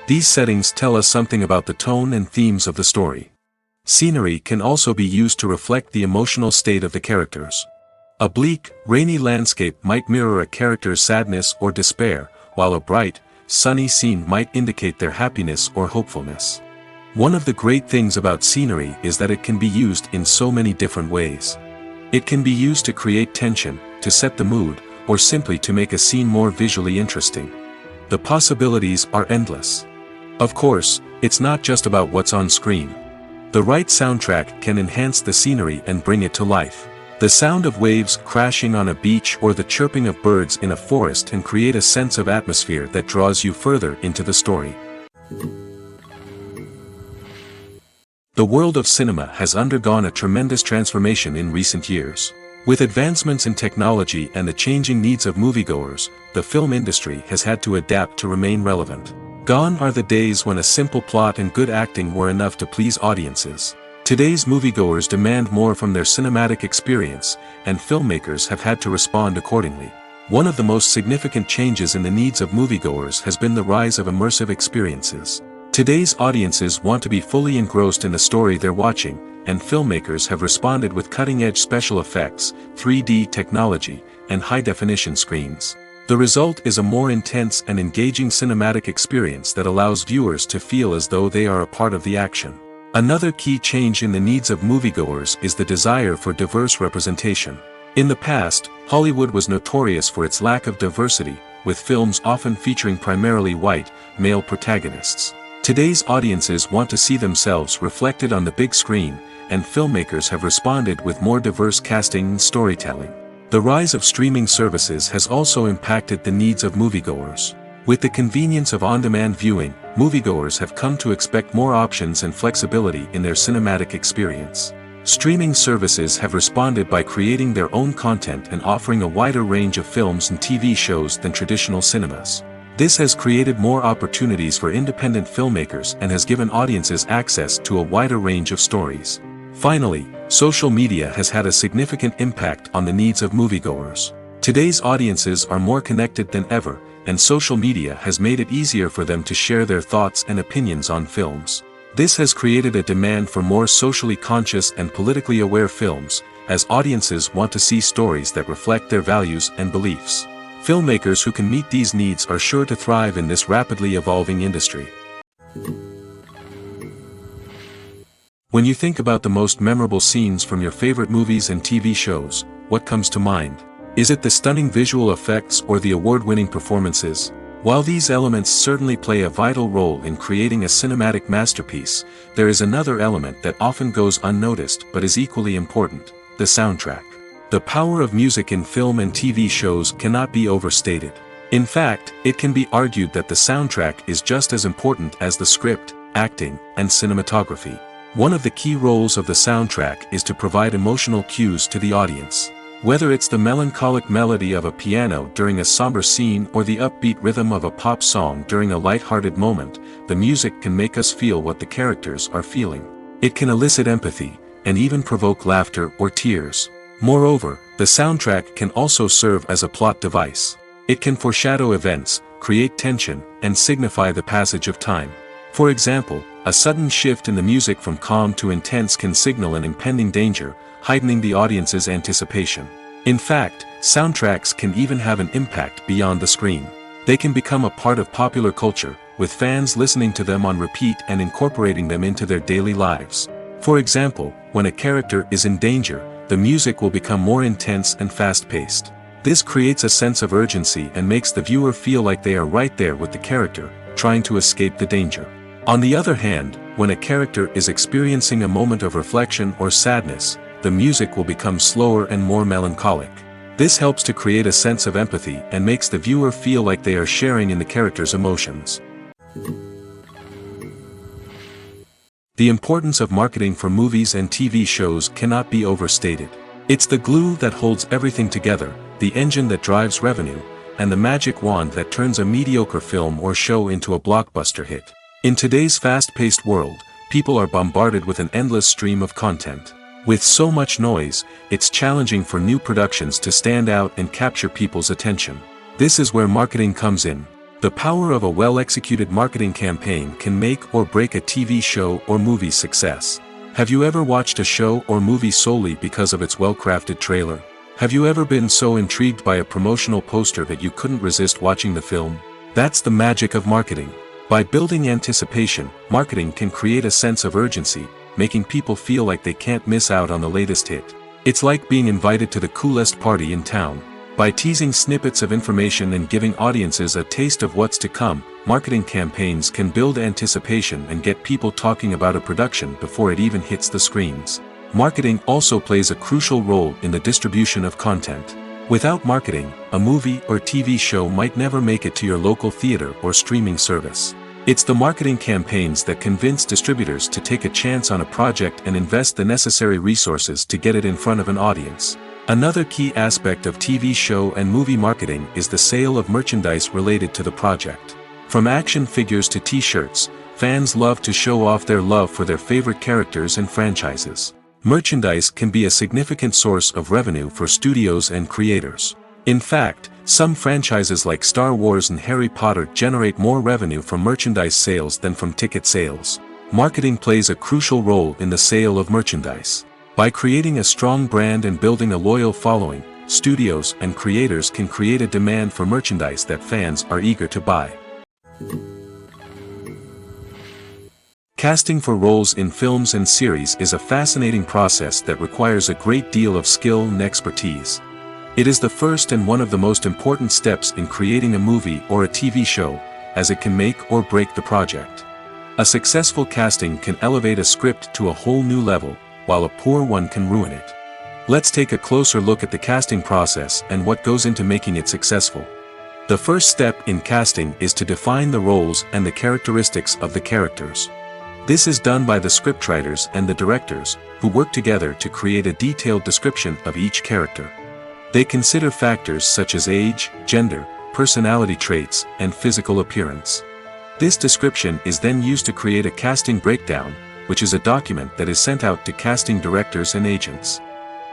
These settings tell us something about the tone and themes of the story. Scenery can also be used to reflect the emotional state of the characters. A bleak, rainy landscape might mirror a character's sadness or despair, while a bright, sunny scene might indicate their happiness or hopefulness. One of the great things about scenery is that it can be used in so many different ways. It can be used to create tension, to set the mood, or simply to make a scene more visually interesting. The possibilities are endless. Of course, it's not just about what's on screen. The right soundtrack can enhance the scenery and bring it to life. The sound of waves crashing on a beach or the chirping of birds in a forest can create a sense of atmosphere that draws you further into the story. The world of cinema has undergone a tremendous transformation in recent years. With advancements in technology and the changing needs of moviegoers, the film industry has had to adapt to remain relevant. Gone are the days when a simple plot and good acting were enough to please audiences. Today's moviegoers demand more from their cinematic experience, and filmmakers have had to respond accordingly. One of the most significant changes in the needs of moviegoers has been the rise of immersive experiences. Today's audiences want to be fully engrossed in the story they're watching, and filmmakers have responded with cutting-edge special effects, 3D technology, and high-definition screens. The result is a more intense and engaging cinematic experience that allows viewers to feel as though they are a part of the action. Another key change in the needs of moviegoers is the desire for diverse representation. In the past, Hollywood was notorious for its lack of diversity, with films often featuring primarily white, male protagonists. Today's audiences want to see themselves reflected on the big screen, and filmmakers have responded with more diverse casting and storytelling. The rise of streaming services has also impacted the needs of moviegoers. With the convenience of on-demand viewing, moviegoers have come to expect more options and flexibility in their cinematic experience. Streaming services have responded by creating their own content and offering a wider range of films and TV shows than traditional cinemas. This has created more opportunities for independent filmmakers and has given audiences access to a wider range of stories. Finally, social media has had a significant impact on the needs of moviegoers. Today's audiences are more connected than ever, and social media has made it easier for them to share their thoughts and opinions on films. This has created a demand for more socially conscious and politically aware films, as audiences want to see stories that reflect their values and beliefs. Filmmakers who can meet these needs are sure to thrive in this rapidly evolving industry. When you think about the most memorable scenes from your favorite movies and TV shows, what comes to mind? Is it the stunning visual effects or the award-winning performances? While these elements certainly play a vital role in creating a cinematic masterpiece, there is another element that often goes unnoticed but is equally important: the soundtrack. The power of music in film and TV shows cannot be overstated. In fact, it can be argued that the soundtrack is just as important as the script, acting, and cinematography. One of the key roles of the soundtrack is to provide emotional cues to the audience. Whether it's the melancholic melody of a piano during a somber scene or the upbeat rhythm of a pop song during a light-hearted moment, the music can make us feel what the characters are feeling. It can elicit empathy, and even provoke laughter or tears. Moreover, the soundtrack can also serve as a plot device. It can foreshadow events, create tension, and signify the passage of time. For example, a sudden shift in the music from calm to intense can signal an impending danger, heightening the audience's anticipation. In fact, soundtracks can even have an impact beyond the screen. They can become a part of popular culture, with fans listening to them on repeat and incorporating them into their daily lives. For example, when a character is in danger, the music will become more intense and fast-paced. This creates a sense of urgency and makes the viewer feel like they are right there with the character, trying to escape the danger. On the other hand, when a character is experiencing a moment of reflection or sadness, the music will become slower and more melancholic. This helps to create a sense of empathy and makes the viewer feel like they are sharing in the character's emotions. The importance of marketing for movies and TV shows cannot be overstated. It's the glue that holds everything together, the engine that drives revenue, and the magic wand that turns a mediocre film or show into a blockbuster hit. In today's fast-paced world, people are bombarded with an endless stream of content. With so much noise, it's challenging for new productions to stand out and capture people's attention. This is where marketing comes in. The power of a well-executed marketing campaign can make or break a TV show or movie's success. Have you ever watched a show or movie solely because of its well-crafted trailer? Have you ever been so intrigued by a promotional poster that you couldn't resist watching the film? That's the magic of marketing. By building anticipation, marketing can create a sense of urgency, making people feel like they can't miss out on the latest hit. It's like being invited to the coolest party in town. By teasing snippets of information and giving audiences a taste of what's to come, marketing campaigns can build anticipation and get people talking about a production before it even hits the screens. Marketing also plays a crucial role in the distribution of content. Without marketing, a movie or TV show might never make it to your local theater or streaming service. It's the marketing campaigns that convince distributors to take a chance on a project and invest the necessary resources to get it in front of an audience. Another key aspect of TV show and movie marketing is the sale of merchandise related to the project. From action figures to t-shirts, fans love to show off their love for their favorite characters and franchises. Merchandise can be a significant source of revenue for studios and creators. In fact, some franchises like Star Wars and Harry Potter generate more revenue from merchandise sales than from ticket sales. Marketing plays a crucial role in the sale of merchandise. By creating a strong brand and building a loyal following, studios and creators can create a demand for merchandise that fans are eager to buy. Casting for roles in films and series is a fascinating process that requires a great deal of skill and expertise. It is the first and one of the most important steps in creating a movie or a TV show, as it can make or break the project. A successful casting can elevate a script to a whole new level, while a poor one can ruin it. Let's take a closer look at the casting process and what goes into making it successful. The first step in casting is to define the roles and the characteristics of the characters. This is done by the scriptwriters and the directors, who work together to create a detailed description of each character. They consider factors such as age, gender, personality traits, and physical appearance. This description is then used to create a casting breakdown, which is a document that is sent out to casting directors and agents.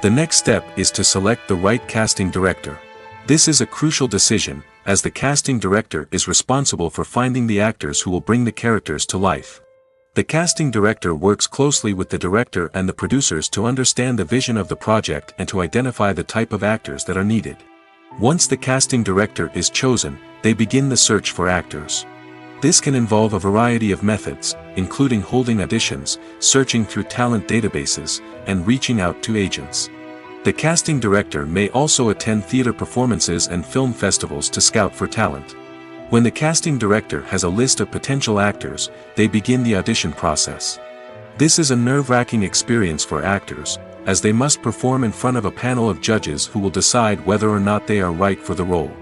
The next step is to select the right casting director. This is a crucial decision, as the casting director is responsible for finding the actors who will bring the characters to life. The casting director works closely with the director and the producers to understand the vision of the project and to identify the type of actors that are needed. Once the casting director is chosen, they begin the search for actors. This can involve a variety of methods, including holding auditions, searching through talent databases, and reaching out to agents. The casting director may also attend theater performances and film festivals to scout for talent. When the casting director has a list of potential actors, they begin the audition process. This is a nerve-wracking experience for actors, as they must perform in front of a panel of judges who will decide whether or not they are right for the role.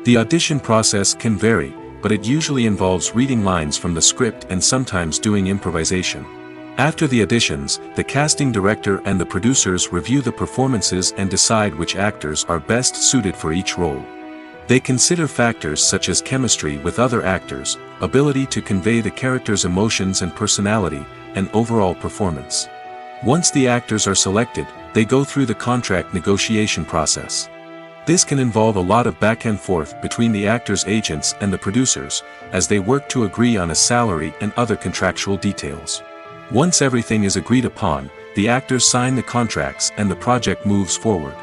The audition process can vary, but it usually involves reading lines from the script and sometimes doing improvisation. After the auditions, the casting director and the producers review the performances and decide which actors are best suited for each role. They consider factors such as chemistry with other actors, ability to convey the character's emotions and personality, and overall performance. Once the actors are selected, they go through the contract negotiation process. This can involve a lot of back and forth between the actors' agents and the producers, as they work to agree on a salary and other contractual details. Once everything is agreed upon, the actors sign the contracts and the project moves forward.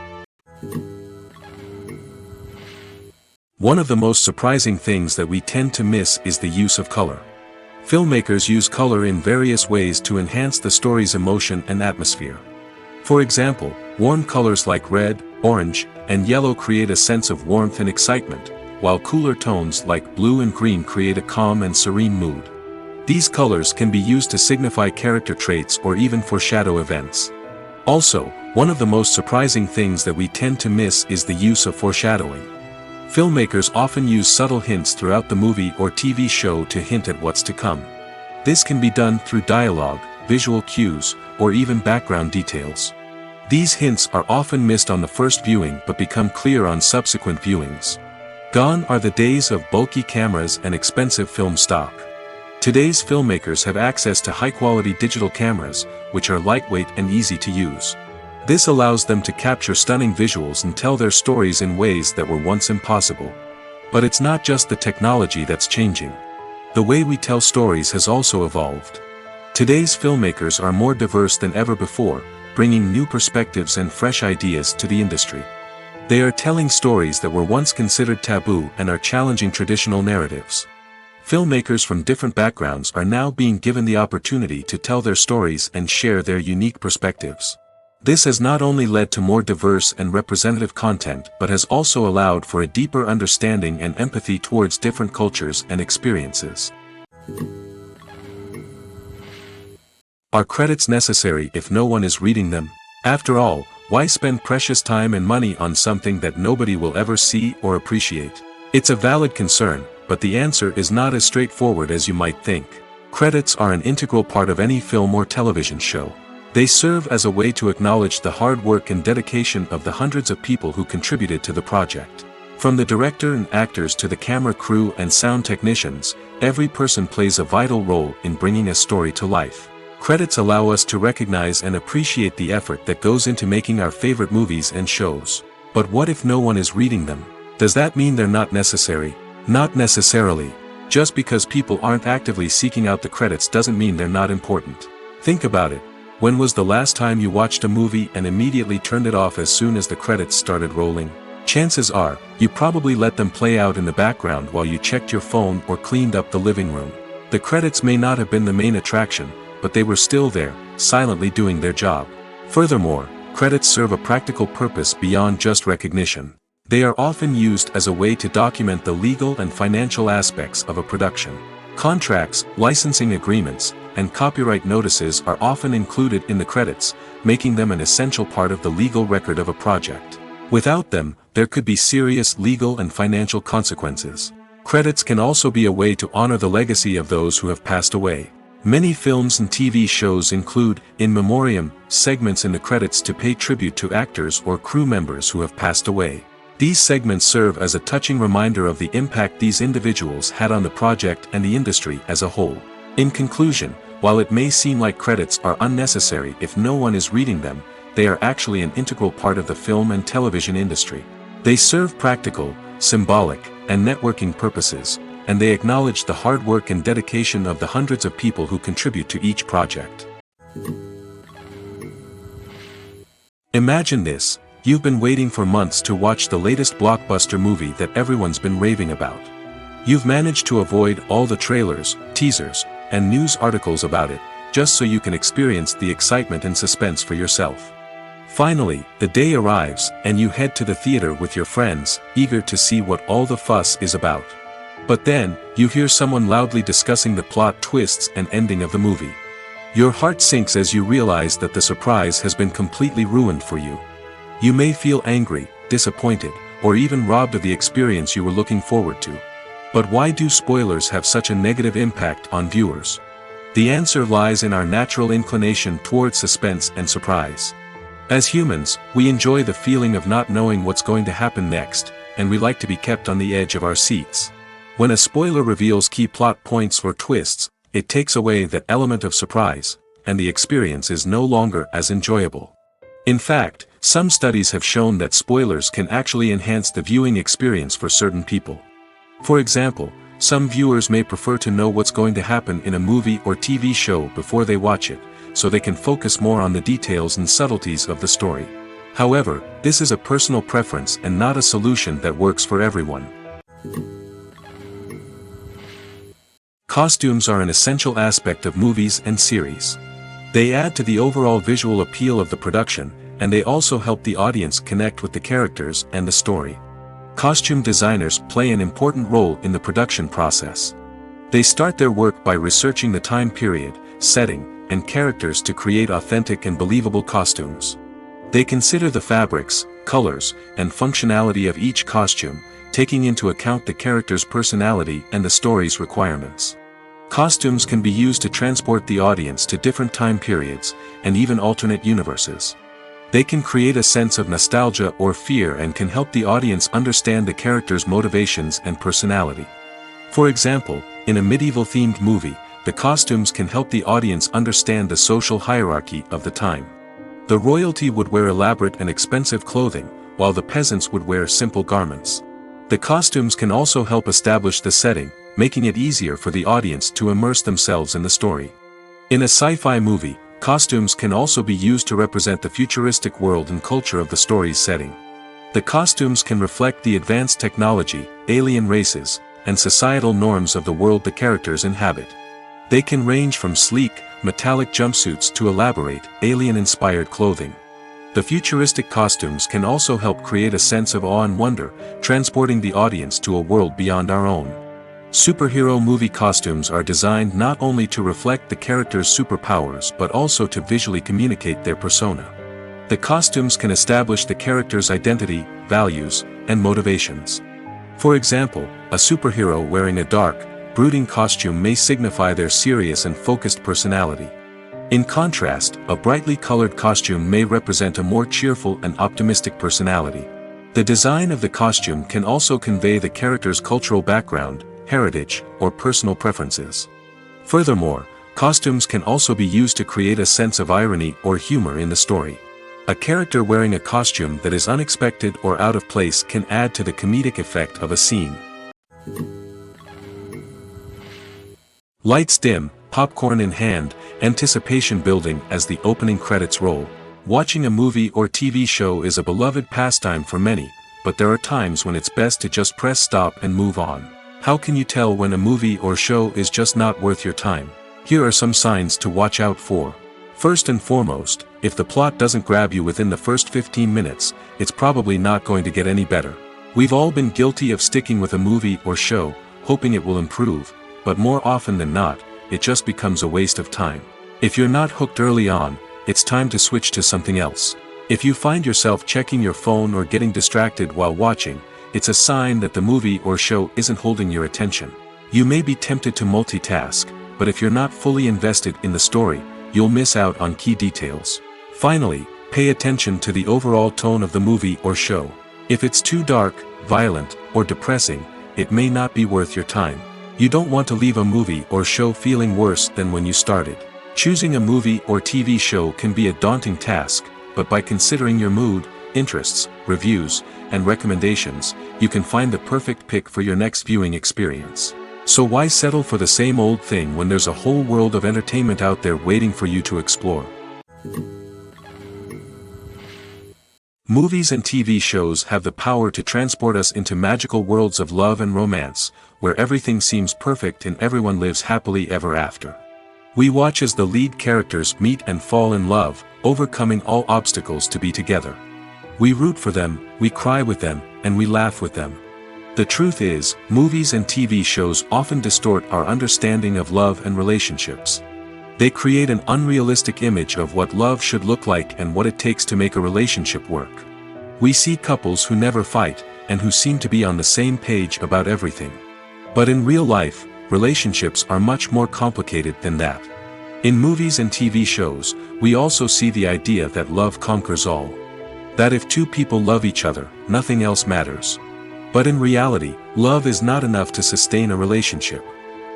One of the most surprising things that we tend to miss is the use of color. Filmmakers use color in various ways to enhance the story's emotion and atmosphere. For example, warm colors like red, orange, and yellow create a sense of warmth and excitement, while cooler tones like blue and green create a calm and serene mood. These colors can be used to signify character traits or even foreshadow events. Also, one of the most surprising things that we tend to miss is the use of foreshadowing. Filmmakers often use subtle hints throughout the movie or TV show to hint at what's to come. This can be done through dialogue, visual cues, or even background details. These hints are often missed on the first viewing but become clear on subsequent viewings. Gone are the days of bulky cameras and expensive film stock. Today's filmmakers have access to high-quality digital cameras, which are lightweight and easy to use. This allows them to capture stunning visuals and tell their stories in ways that were once impossible. But it's not just the technology that's changing. The way we tell stories has also evolved. Today's filmmakers are more diverse than ever before, bringing new perspectives and fresh ideas to the industry. They are telling stories that were once considered taboo and are challenging traditional narratives. Filmmakers from different backgrounds are now being given the opportunity to tell their stories and share their unique perspectives. This has not only led to more diverse and representative content but has also allowed for a deeper understanding and empathy towards different cultures and experiences. Are credits necessary if no one is reading them? After all, why spend precious time and money on something that nobody will ever see or appreciate? It's a valid concern, but the answer is not as straightforward as you might think. Credits are an integral part of any film or television show. They serve as a way to acknowledge the hard work and dedication of the hundreds of people who contributed to the project. From the director and actors to the camera crew and sound technicians, every person plays a vital role in bringing a story to life. Credits allow us to recognize and appreciate the effort that goes into making our favorite movies and shows. But what if no one is reading them? Does that mean they're not necessary? Not necessarily. Just because people aren't actively seeking out the credits doesn't mean they're not important. Think about it. When was the last time you watched a movie and immediately turned it off as soon as the credits started rolling? Chances are, you probably let them play out in the background while you checked your phone or cleaned up the living room. The credits may not have been the main attraction, but they were still there, silently doing their job. Furthermore, credits serve a practical purpose beyond just recognition. They are often used as a way to document the legal and financial aspects of a production. Contracts, licensing agreements, and copyright notices are often included in the credits, making them an essential part of the legal record of a project. Without them, there could be serious legal and financial consequences. Credits can also be a way to honor the legacy of those who have passed away. Many films and TV shows include, in memoriam, segments in the credits to pay tribute to actors or crew members who have passed away. These segments serve as a touching reminder of the impact these individuals had on the project and the industry as a whole. In conclusion, while it may seem like credits are unnecessary if no one is reading them, they are actually an integral part of the film and television industry. They serve practical, symbolic, and networking purposes, and they acknowledge the hard work and dedication of the hundreds of people who contribute to each project. Imagine this. You've been waiting for months to watch the latest blockbuster movie that everyone's been raving about. You've managed to avoid all the trailers, teasers, and news articles about it, just so you can experience the excitement and suspense for yourself. Finally, the day arrives, and you head to the theater with your friends, eager to see what all the fuss is about. But then, you hear someone loudly discussing the plot twists and ending of the movie. Your heart sinks as you realize that the surprise has been completely ruined for you. You may feel angry, disappointed, or even robbed of the experience you were looking forward to. But why do spoilers have such a negative impact on viewers? The answer lies in our natural inclination toward suspense and surprise. As humans, we enjoy the feeling of not knowing what's going to happen next, and we like to be kept on the edge of our seats. When a spoiler reveals key plot points or twists, it takes away that element of surprise, and the experience is no longer as enjoyable. In fact, some studies have shown that spoilers can actually enhance the viewing experience for certain people. For example, some viewers may prefer to know what's going to happen in a movie or TV show before they watch it, so they can focus more on the details and subtleties of the story. However, this is a personal preference and not a solution that works for everyone. Costumes are an essential aspect of movies and series. They add to the overall visual appeal of the production, and they also help the audience connect with the characters and the story. Costume designers play an important role in the production process. They start their work by researching the time period, setting, and characters to create authentic and believable costumes. They consider the fabrics, colors, and functionality of each costume, taking into account the character's personality and the story's requirements. Costumes can be used to transport the audience to different time periods, and even alternate universes. They can create a sense of nostalgia or fear and can help the audience understand the character's motivations and personality. For example, in a medieval-themed movie, the costumes can help the audience understand the social hierarchy of the time. The royalty would wear elaborate and expensive clothing, while the peasants would wear simple garments. The costumes can also help establish the setting, making it easier for the audience to immerse themselves in the story. In a sci-fi movie, costumes can also be used to represent the futuristic world and culture of the story's setting. The costumes can reflect the advanced technology, alien races, and societal norms of the world the characters inhabit. They can range from sleek, metallic jumpsuits to elaborate, alien-inspired clothing. The futuristic costumes can also help create a sense of awe and wonder, transporting the audience to a world beyond our own. Superhero movie costumes are designed not only to reflect the character's superpowers but also to visually communicate their persona. The costumes can establish the character's identity, values, and motivations. For example, a superhero wearing a dark, brooding costume may signify their serious and focused personality. In contrast, a brightly colored costume may represent a more cheerful and optimistic personality. The design of the costume can also convey the character's cultural background, heritage, or personal preferences. Furthermore, costumes can also be used to create a sense of irony or humor in the story. A character wearing a costume that is unexpected or out of place can add to the comedic effect of a scene. Lights dim, popcorn in hand, anticipation building as the opening credits roll. Watching a movie or TV show is a beloved pastime for many, but there are times when it's best to just press stop and move on. How can you tell when a movie or show is just not worth your time? Here are some signs to watch out for. First and foremost, if the plot doesn't grab you within the first 15 minutes, it's probably not going to get any better. We've all been guilty of sticking with a movie or show, hoping it will improve, but more often than not, it just becomes a waste of time. If you're not hooked early on, it's time to switch to something else. If you find yourself checking your phone or getting distracted while watching, it's a sign that the movie or show isn't holding your attention. You may be tempted to multitask, but if you're not fully invested in the story, you'll miss out on key details. Finally, pay attention to the overall tone of the movie or show. If it's too dark, violent, or depressing, it may not be worth your time. You don't want to leave a movie or show feeling worse than when you started. Choosing a movie or TV show can be a daunting task, but by considering your mood, interests, reviews, and recommendations, you can find the perfect pick for your next viewing experience. So why settle for the same old thing when there's a whole world of entertainment out there waiting for you to explore? Movies and TV shows have the power to transport us into magical worlds of love and romance, where everything seems perfect and everyone lives happily ever after. We watch as the lead characters meet and fall in love, overcoming all obstacles to be together. We root for them, we cry with them, and we laugh with them. The truth is, movies and TV shows often distort our understanding of love and relationships. They create an unrealistic image of what love should look like and what it takes to make a relationship work. We see couples who never fight, and who seem to be on the same page about everything. But in real life, relationships are much more complicated than that. In movies and TV shows, we also see the idea that love conquers all. That if two people love each other, nothing else matters. But in reality, love is not enough to sustain a relationship.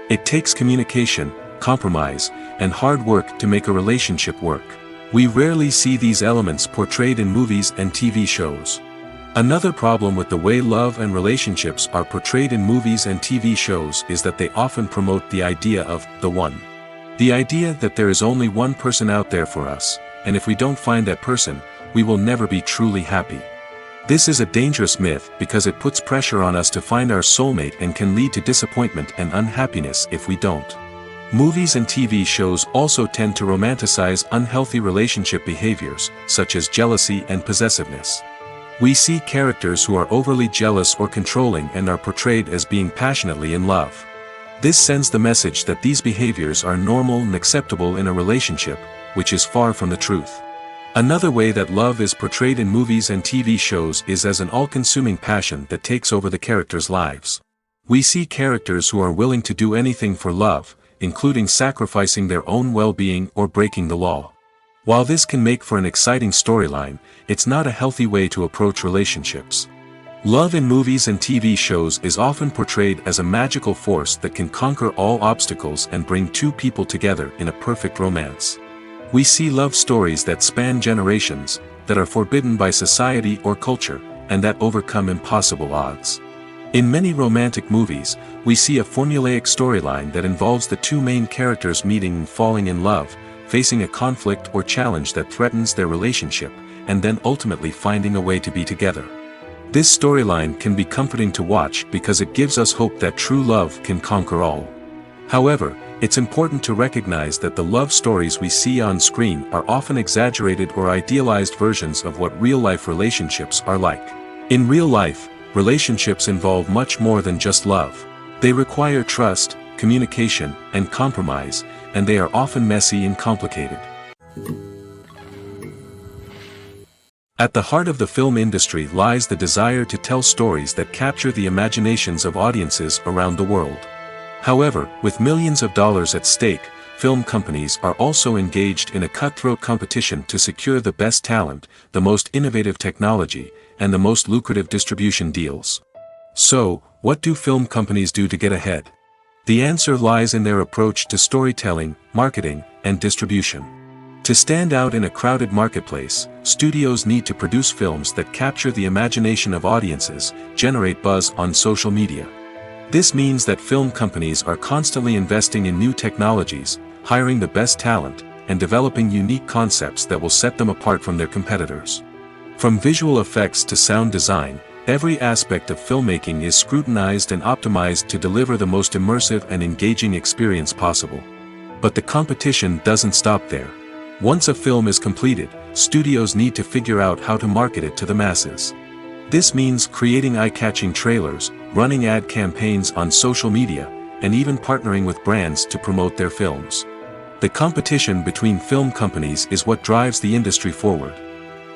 It takes communication, compromise, and hard work to make a relationship work. We rarely see these elements portrayed in movies and TV shows. Another problem with the way love and relationships are portrayed in movies and TV shows is that they often promote the idea of the one. The idea that there is only one person out there for us, and if we don't find that person, we will never be truly happy. This is a dangerous myth because it puts pressure on us to find our soulmate and can lead to disappointment and unhappiness if we don't. Movies and TV shows also tend to romanticize unhealthy relationship behaviors, such as jealousy and possessiveness. We see characters who are overly jealous or controlling and are portrayed as being passionately in love. This sends the message that these behaviors are normal and acceptable in a relationship, which is far from the truth. Another way that love is portrayed in movies and TV shows is as an all-consuming passion that takes over the characters' lives. We see characters who are willing to do anything for love, including sacrificing their own well-being or breaking the law. While this can make for an exciting storyline, it's not a healthy way to approach relationships. Love in movies and TV shows is often portrayed as a magical force that can conquer all obstacles and bring two people together in a perfect romance. We see love stories that span generations, that are forbidden by society or culture, and that overcome impossible odds. In many romantic movies, we see a formulaic storyline that involves the two main characters meeting and falling in love, facing a conflict or challenge that threatens their relationship, and then ultimately finding a way to be together. This storyline can be comforting to watch because it gives us hope that true love can conquer all. However, it's important to recognize that the love stories we see on screen are often exaggerated or idealized versions of what real-life relationships are like. In real life, relationships involve much more than just love. They require trust, communication, and compromise, and they are often messy and complicated. At the heart of the film industry lies the desire to tell stories that capture the imaginations of audiences around the world. However, with millions of dollars at stake, film companies are also engaged in a cutthroat competition to secure the best talent, the most innovative technology, and the most lucrative distribution deals. So, what do film companies do to get ahead? The answer lies in their approach to storytelling, marketing, and distribution. To stand out in a crowded marketplace, studios need to produce films that capture the imagination of audiences, generate buzz on social media. This means that film companies are constantly investing in new technologies, hiring the best talent, and developing unique concepts that will set them apart from their competitors. From visual effects to sound design, every aspect of filmmaking is scrutinized and optimized to deliver the most immersive and engaging experience possible. But the competition doesn't stop there. Once a film is completed, studios need to figure out how to market it to the masses. This means creating eye-catching trailers, running ad campaigns on social media, and even partnering with brands to promote their films. The competition between film companies is what drives the industry forward.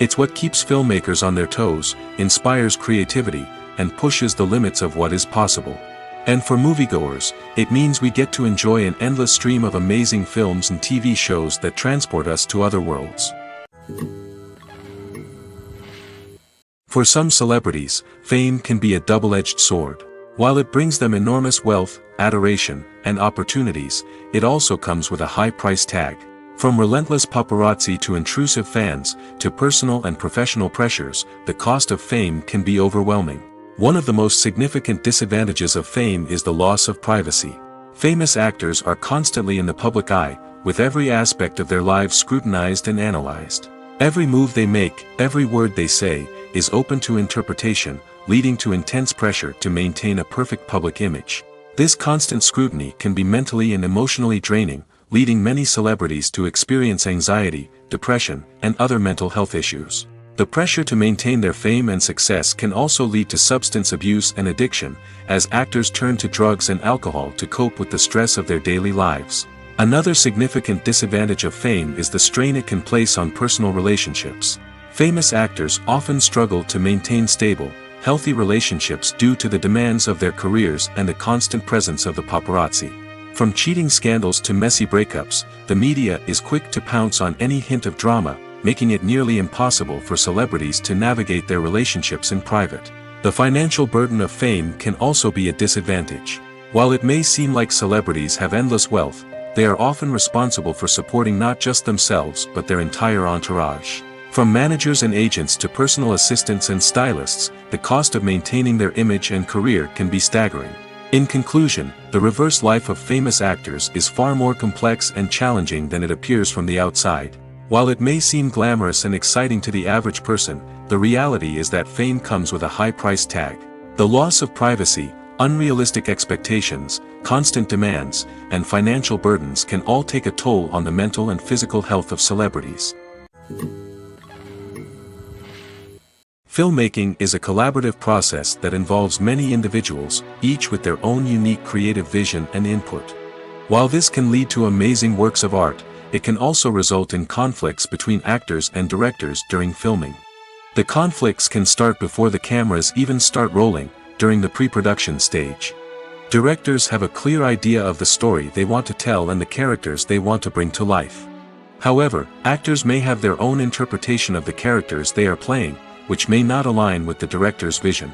It's what keeps filmmakers on their toes, inspires creativity, and pushes the limits of what is possible. And for moviegoers, it means we get to enjoy an endless stream of amazing films and TV shows that transport us to other worlds. For some celebrities, fame can be a double-edged sword. While it brings them enormous wealth, adoration, and opportunities, it also comes with a high price tag. From relentless paparazzi to intrusive fans, to personal and professional pressures, the cost of fame can be overwhelming. One of the most significant disadvantages of fame is the loss of privacy. Famous actors are constantly in the public eye, with every aspect of their lives scrutinized and analyzed. Every move they make, every word they say, is open to interpretation, leading to intense pressure to maintain a perfect public image. This constant scrutiny can be mentally and emotionally draining, leading many celebrities to experience anxiety, depression, and other mental health issues. The pressure to maintain their fame and success can also lead to substance abuse and addiction, as actors turn to drugs and alcohol to cope with the stress of their daily lives. Another significant disadvantage of fame is the strain it can place on personal relationships. Famous actors often struggle to maintain stable, healthy relationships due to the demands of their careers and the constant presence of the paparazzi. From cheating scandals to messy breakups, the media is quick to pounce on any hint of drama, making it nearly impossible for celebrities to navigate their relationships in private. The financial burden of fame can also be a disadvantage. While it may seem like celebrities have endless wealth, they are often responsible for supporting not just themselves but their entire entourage. From managers and agents to personal assistants and stylists, the cost of maintaining their image and career can be staggering. In conclusion, the reverse life of famous actors is far more complex and challenging than it appears from the outside. While it may seem glamorous and exciting to the average person, the reality is that fame comes with a high price tag. The loss of privacy, unrealistic expectations, constant demands, and financial burdens can all take a toll on the mental and physical health of celebrities. Filmmaking is a collaborative process that involves many individuals, each with their own unique creative vision and input. While this can lead to amazing works of art, it can also result in conflicts between actors and directors during filming. The conflicts can start before the cameras even start rolling, during the pre-production stage. Directors have a clear idea of the story they want to tell and the characters they want to bring to life. However, actors may have their own interpretation of the characters they are playing, which may not align with the director's vision.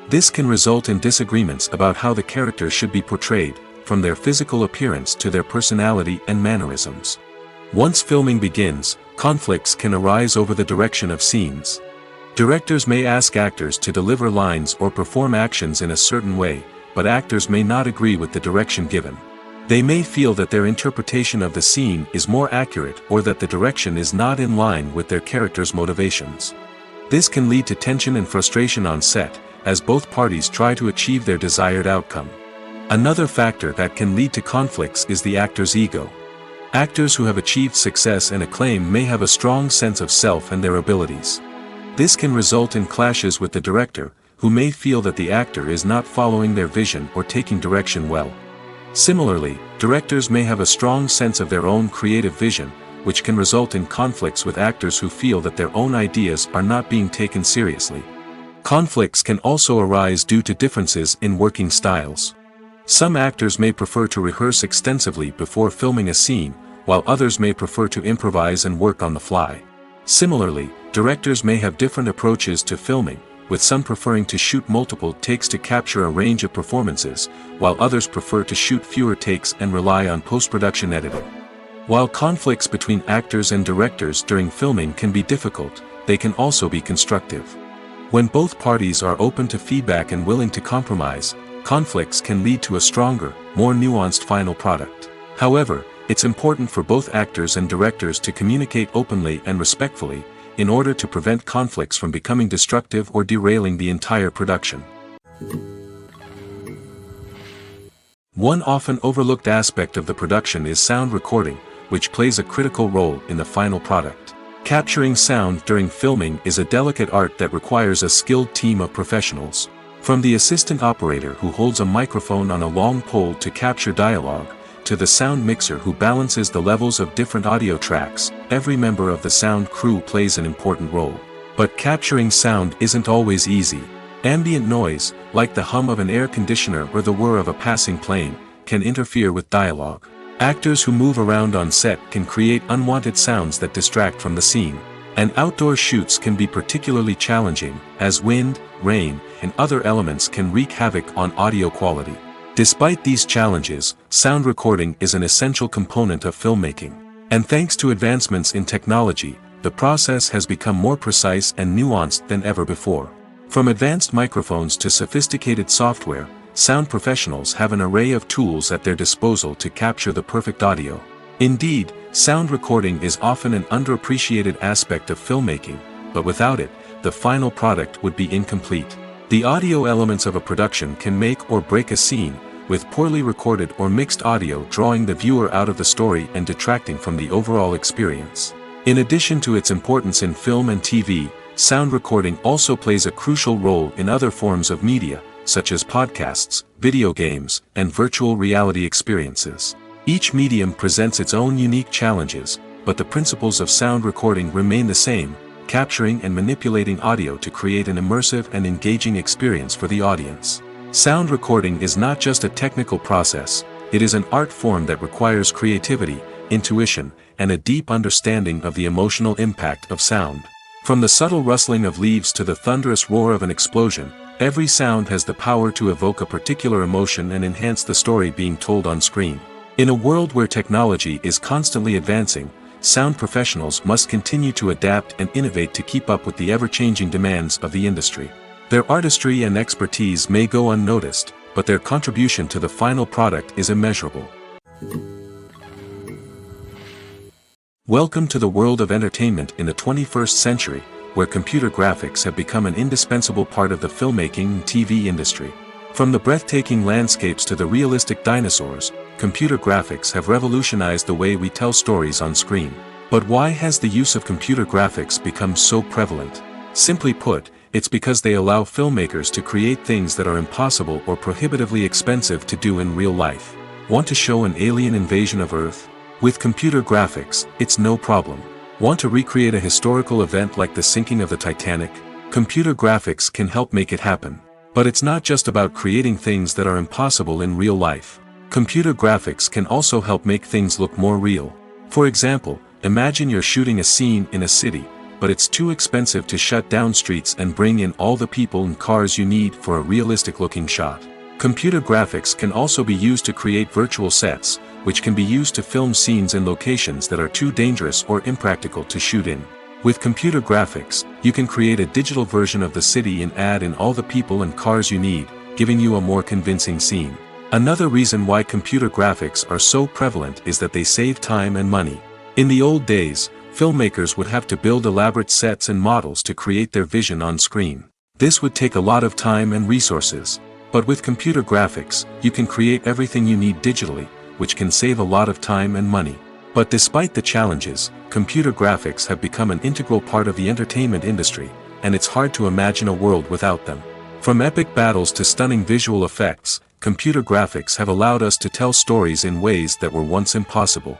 This can result in disagreements about how the characters should be portrayed, from their physical appearance to their personality and mannerisms. Once filming begins, conflicts can arise over the direction of scenes. Directors may ask actors to deliver lines or perform actions in a certain way, but actors may not agree with the direction given. They may feel that their interpretation of the scene is more accurate or that the direction is not in line with their character's motivations. This can lead to tension and frustration on set, as both parties try to achieve their desired outcome. Another factor that can lead to conflicts is the actor's ego. Actors who have achieved success and acclaim may have a strong sense of self and their abilities. This can result in clashes with the director, who may feel that the actor is not following their vision or taking direction well. Similarly, directors may have a strong sense of their own creative vision, which can result in conflicts with actors who feel that their own ideas are not being taken seriously. Conflicts can also arise due to differences in working styles. Some actors may prefer to rehearse extensively before filming a scene, while others may prefer to improvise and work on the fly. Similarly, directors may have different approaches to filming, with some preferring to shoot multiple takes to capture a range of performances, while others prefer to shoot fewer takes and rely on post-production editing. While conflicts between actors and directors during filming can be difficult, they can also be constructive. When both parties are open to feedback and willing to compromise, conflicts can lead to a stronger, more nuanced final product. However, it's important for both actors and directors to communicate openly and respectfully, in order to prevent conflicts from becoming destructive or derailing the entire production. One often overlooked aspect of the production is sound recording, which plays a critical role in the final product. Capturing sound during filming is a delicate art that requires a skilled team of professionals. From the assistant operator who holds a microphone on a long pole to capture dialogue, to the sound mixer who balances the levels of different audio tracks, every member of the sound crew plays an important role. But capturing sound isn't always easy. Ambient noise, like the hum of an air conditioner or the whir of a passing plane, can interfere with dialogue. Actors who move around on set can create unwanted sounds that distract from the scene. And outdoor shoots can be particularly challenging, as wind, rain, and other elements can wreak havoc on audio quality. Despite these challenges, sound recording is an essential component of filmmaking. And thanks to advancements in technology, the process has become more precise and nuanced than ever before. From advanced microphones to sophisticated software, sound professionals have an array of tools at their disposal to capture the perfect audio. Indeed, sound recording is often an underappreciated aspect of filmmaking, but without it, the final product would be incomplete. The audio elements of a production can make or break a scene, with poorly recorded or mixed audio drawing the viewer out of the story and detracting from the overall experience. In addition to its importance in film and TV, sound recording also plays a crucial role in other forms of media, such as podcasts, video games, and virtual reality experiences. Each medium presents its own unique challenges, but the principles of sound recording remain the same, capturing and manipulating audio to create an immersive and engaging experience for the audience. Sound recording is not just a technical process, it is an art form that requires creativity, intuition, and a deep understanding of the emotional impact of sound. From the subtle rustling of leaves to the thunderous roar of an explosion, every sound has the power to evoke a particular emotion and enhance the story being told on screen. In a world where technology is constantly advancing, sound professionals must continue to adapt and innovate to keep up with the ever-changing demands of the industry. Their artistry and expertise may go unnoticed, but their contribution to the final product is immeasurable. Welcome to the world of entertainment in the 21st century, where computer graphics have become an indispensable part of the filmmaking and TV industry. From the breathtaking landscapes to the realistic dinosaurs, computer graphics have revolutionized the way we tell stories on screen. But why has the use of computer graphics become so prevalent? Simply put, it's because they allow filmmakers to create things that are impossible or prohibitively expensive to do in real life. Want to show an alien invasion of Earth? With computer graphics, it's no problem. Want to recreate a historical event like the sinking of the Titanic? Computer graphics can help make it happen. But it's not just about creating things that are impossible in real life. Computer graphics can also help make things look more real. For example, imagine you're shooting a scene in a city, but it's too expensive to shut down streets and bring in all the people and cars you need for a realistic-looking shot. Computer graphics can also be used to create virtual sets, which can be used to film scenes in locations that are too dangerous or impractical to shoot in. With computer graphics, you can create a digital version of the city and add in all the people and cars you need, giving you a more convincing scene. Another reason why computer graphics are so prevalent is that they save time and money. In the old days, filmmakers would have to build elaborate sets and models to create their vision on screen. This would take a lot of time and resources. But with computer graphics, you can create everything you need digitally, which can save a lot of time and money. But despite the challenges, computer graphics have become an integral part of the entertainment industry, and it's hard to imagine a world without them. From epic battles to stunning visual effects, computer graphics have allowed us to tell stories in ways that were once impossible.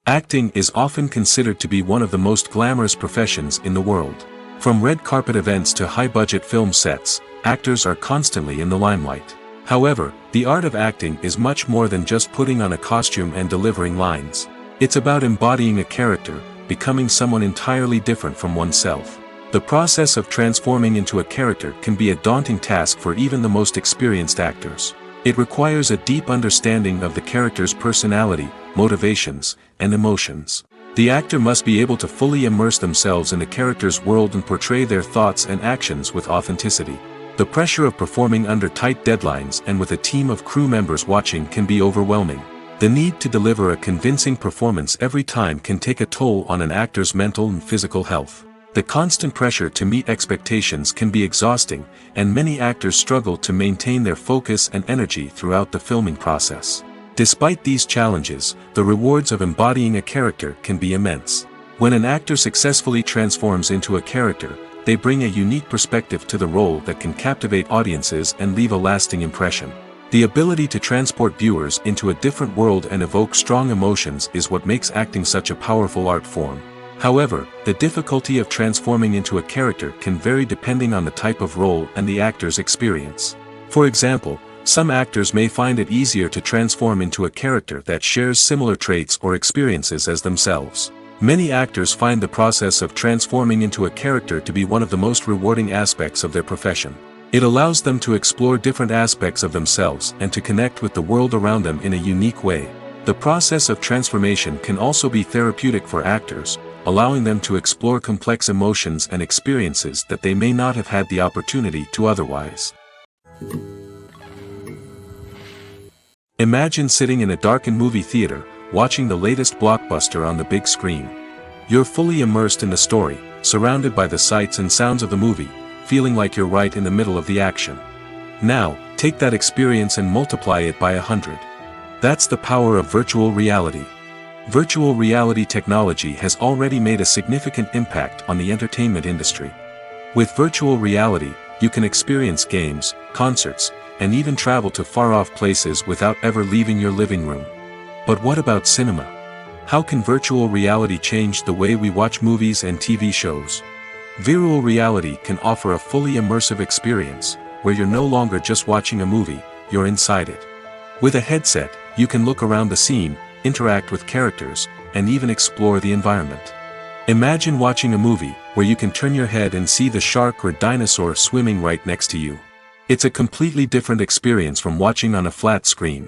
Acting is often considered to be one of the most glamorous professions in the world. From red carpet events to high-budget film sets, actors are constantly in the limelight. However, the art of acting is much more than just putting on a costume and delivering lines. It's about embodying a character, becoming someone entirely different from oneself. The process of transforming into a character can be a daunting task for even the most experienced actors. It requires a deep understanding of the character's personality, motivations, and emotions. The actor must be able to fully immerse themselves in the character's world and portray their thoughts and actions with authenticity. The pressure of performing under tight deadlines and with a team of crew members watching can be overwhelming. The need to deliver a convincing performance every time can take a toll on an actor's mental and physical health. The constant pressure to meet expectations can be exhausting, and many actors struggle to maintain their focus and energy throughout the filming process. Despite these challenges, the rewards of embodying a character can be immense. When an actor successfully transforms into a character, they bring a unique perspective to the role that can captivate audiences and leave a lasting impression. The ability to transport viewers into a different world and evoke strong emotions is what makes acting such a powerful art form. However, the difficulty of transforming into a character can vary depending on the type of role and the actor's experience. For example, some actors may find it easier to transform into a character that shares similar traits or experiences as themselves. Many actors find the process of transforming into a character to be one of the most rewarding aspects of their profession. It allows them to explore different aspects of themselves and to connect with the world around them in a unique way. The process of transformation can also be therapeutic for actors, allowing them to explore complex emotions and experiences that they may not have had the opportunity to otherwise. Imagine sitting in a darkened movie theater, watching the latest blockbuster on the big screen. You're fully immersed in the story, surrounded by the sights and sounds of the movie, feeling like you're right in the middle of the action. Now, take that experience and multiply it by 100. That's the power of virtual reality. Virtual reality technology has already made a significant impact on the entertainment industry. With virtual reality, you can experience games, concerts, and even travel to far-off places without ever leaving your living room. But what about cinema? How can virtual reality change the way we watch movies and TV shows? Virtual reality can offer a fully immersive experience, where you're no longer just watching a movie, you're inside it. With a headset, you can look around the scene, interact with characters, and even explore the environment. Imagine watching a movie, where you can turn your head and see the shark or dinosaur swimming right next to you. It's a completely different experience from watching on a flat screen.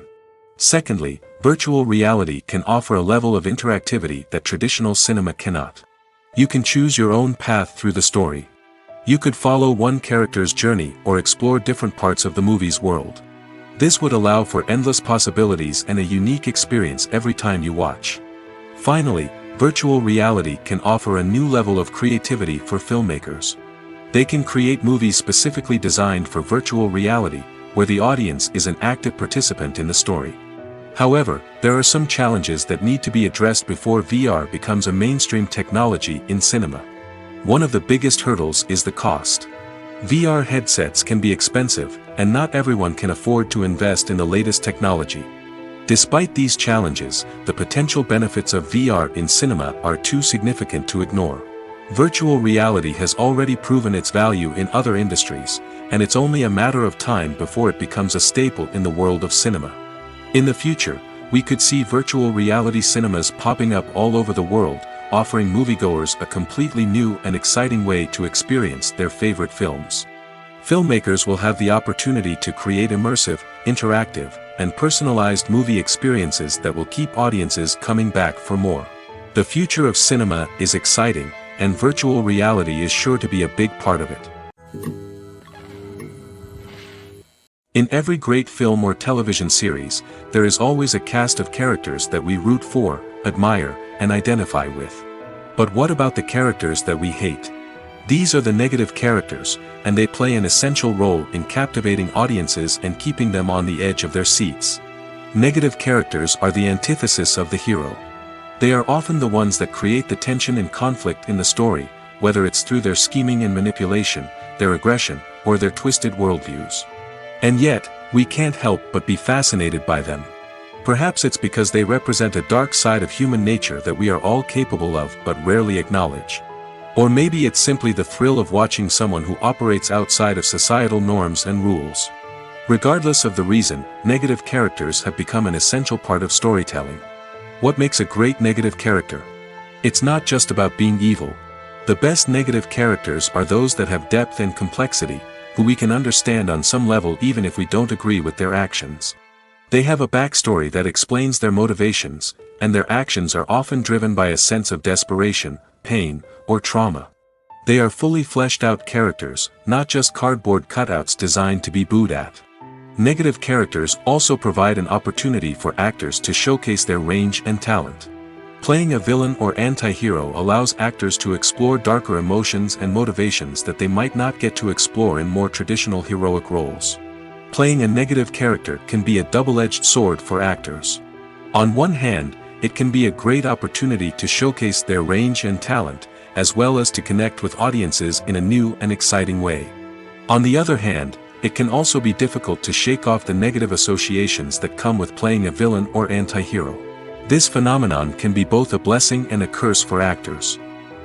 Secondly, virtual reality can offer a level of interactivity that traditional cinema cannot. You can choose your own path through the story. You could follow one character's journey or explore different parts of the movie's world. This would allow for endless possibilities and a unique experience every time you watch. Finally, virtual reality can offer a new level of creativity for filmmakers. They can create movies specifically designed for virtual reality, where the audience is an active participant in the story. However, there are some challenges that need to be addressed before VR becomes a mainstream technology in cinema. One of the biggest hurdles is the cost. VR headsets can be expensive, and not everyone can afford to invest in the latest technology. Despite these challenges, the potential benefits of VR in cinema are too significant to ignore. Virtual reality has already proven its value in other industries, and it's only a matter of time before it becomes a staple in the world of cinema. In the future, we could see virtual reality cinemas popping up all over the world, offering moviegoers a completely new and exciting way to experience their favorite films. Filmmakers will have the opportunity to create immersive, interactive, and personalized movie experiences that will keep audiences coming back for more. The future of cinema is exciting, and virtual reality is sure to be a big part of it. In every great film or television series, there is always a cast of characters that we root for, admire, and identify with. But what about the characters that we hate? These are the negative characters, and they play an essential role in captivating audiences and keeping them on the edge of their seats. Negative characters are the antithesis of the hero. They are often the ones that create the tension and conflict in the story, whether it's through their scheming and manipulation, their aggression, or their twisted worldviews. And yet, we can't help but be fascinated by them. Perhaps it's because they represent a dark side of human nature that we are all capable of but rarely acknowledge. Or maybe it's simply the thrill of watching someone who operates outside of societal norms and rules. Regardless of the reason, negative characters have become an essential part of storytelling. What makes a great negative character? It's not just about being evil. The best negative characters are those that have depth and complexity, who we can understand on some level even if we don't agree with their actions. They have a backstory that explains their motivations, and their actions are often driven by a sense of desperation, pain, or trauma. They are fully fleshed out characters, not just cardboard cutouts designed to be booed at. Negative characters also provide an opportunity for actors to showcase their range and talent. Playing a villain or anti-hero allows actors to explore darker emotions and motivations that they might not get to explore in more traditional heroic roles. Playing a negative character can be a double-edged sword for actors. On one hand, it can be a great opportunity to showcase their range and talent, as well as to connect with audiences in a new and exciting way. On the other hand, it can also be difficult to shake off the negative associations that come with playing a villain or anti-hero. This phenomenon can be both a blessing and a curse for actors.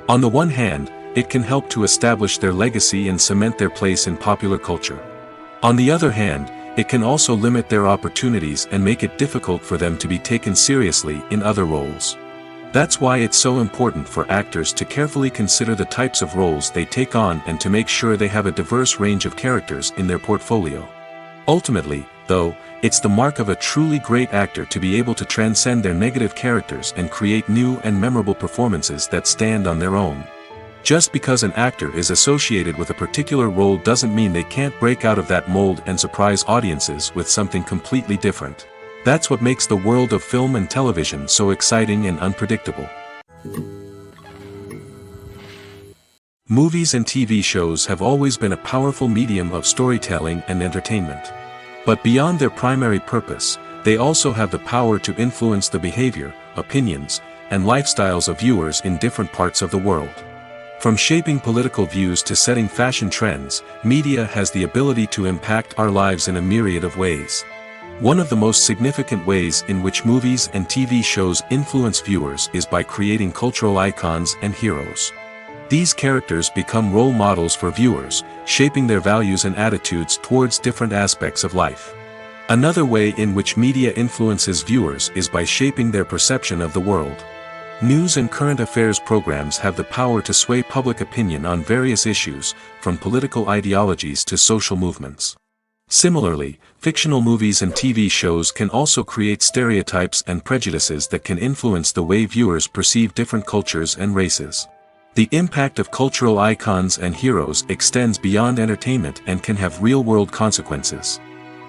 On the one hand, it can help to establish their legacy and cement their place in popular culture. On the other hand, it can also limit their opportunities and make it difficult for them to be taken seriously in other roles. That's why it's so important for actors to carefully consider the types of roles they take on and to make sure they have a diverse range of characters in their portfolio. Ultimately, though, it's the mark of a truly great actor to be able to transcend their negative characters and create new and memorable performances that stand on their own. Just because an actor is associated with a particular role doesn't mean they can't break out of that mold and surprise audiences with something completely different. That's what makes the world of film and television so exciting and unpredictable. Movies and TV shows have always been a powerful medium of storytelling and entertainment. But beyond their primary purpose, they also have the power to influence the behavior, opinions, and lifestyles of viewers in different parts of the world. From shaping political views to setting fashion trends, media has the ability to impact our lives in a myriad of ways. One of the most significant ways in which movies and TV shows influence viewers is by creating cultural icons and heroes. These characters become role models for viewers, shaping their values and attitudes towards different aspects of life. Another way in which media influences viewers is by shaping their perception of the world. News and current affairs programs have the power to sway public opinion on various issues, from political ideologies to social movements. Similarly, fictional movies and TV shows can also create stereotypes and prejudices that can influence the way viewers perceive different cultures and races. The impact of cultural icons and heroes extends beyond entertainment and can have real-world consequences.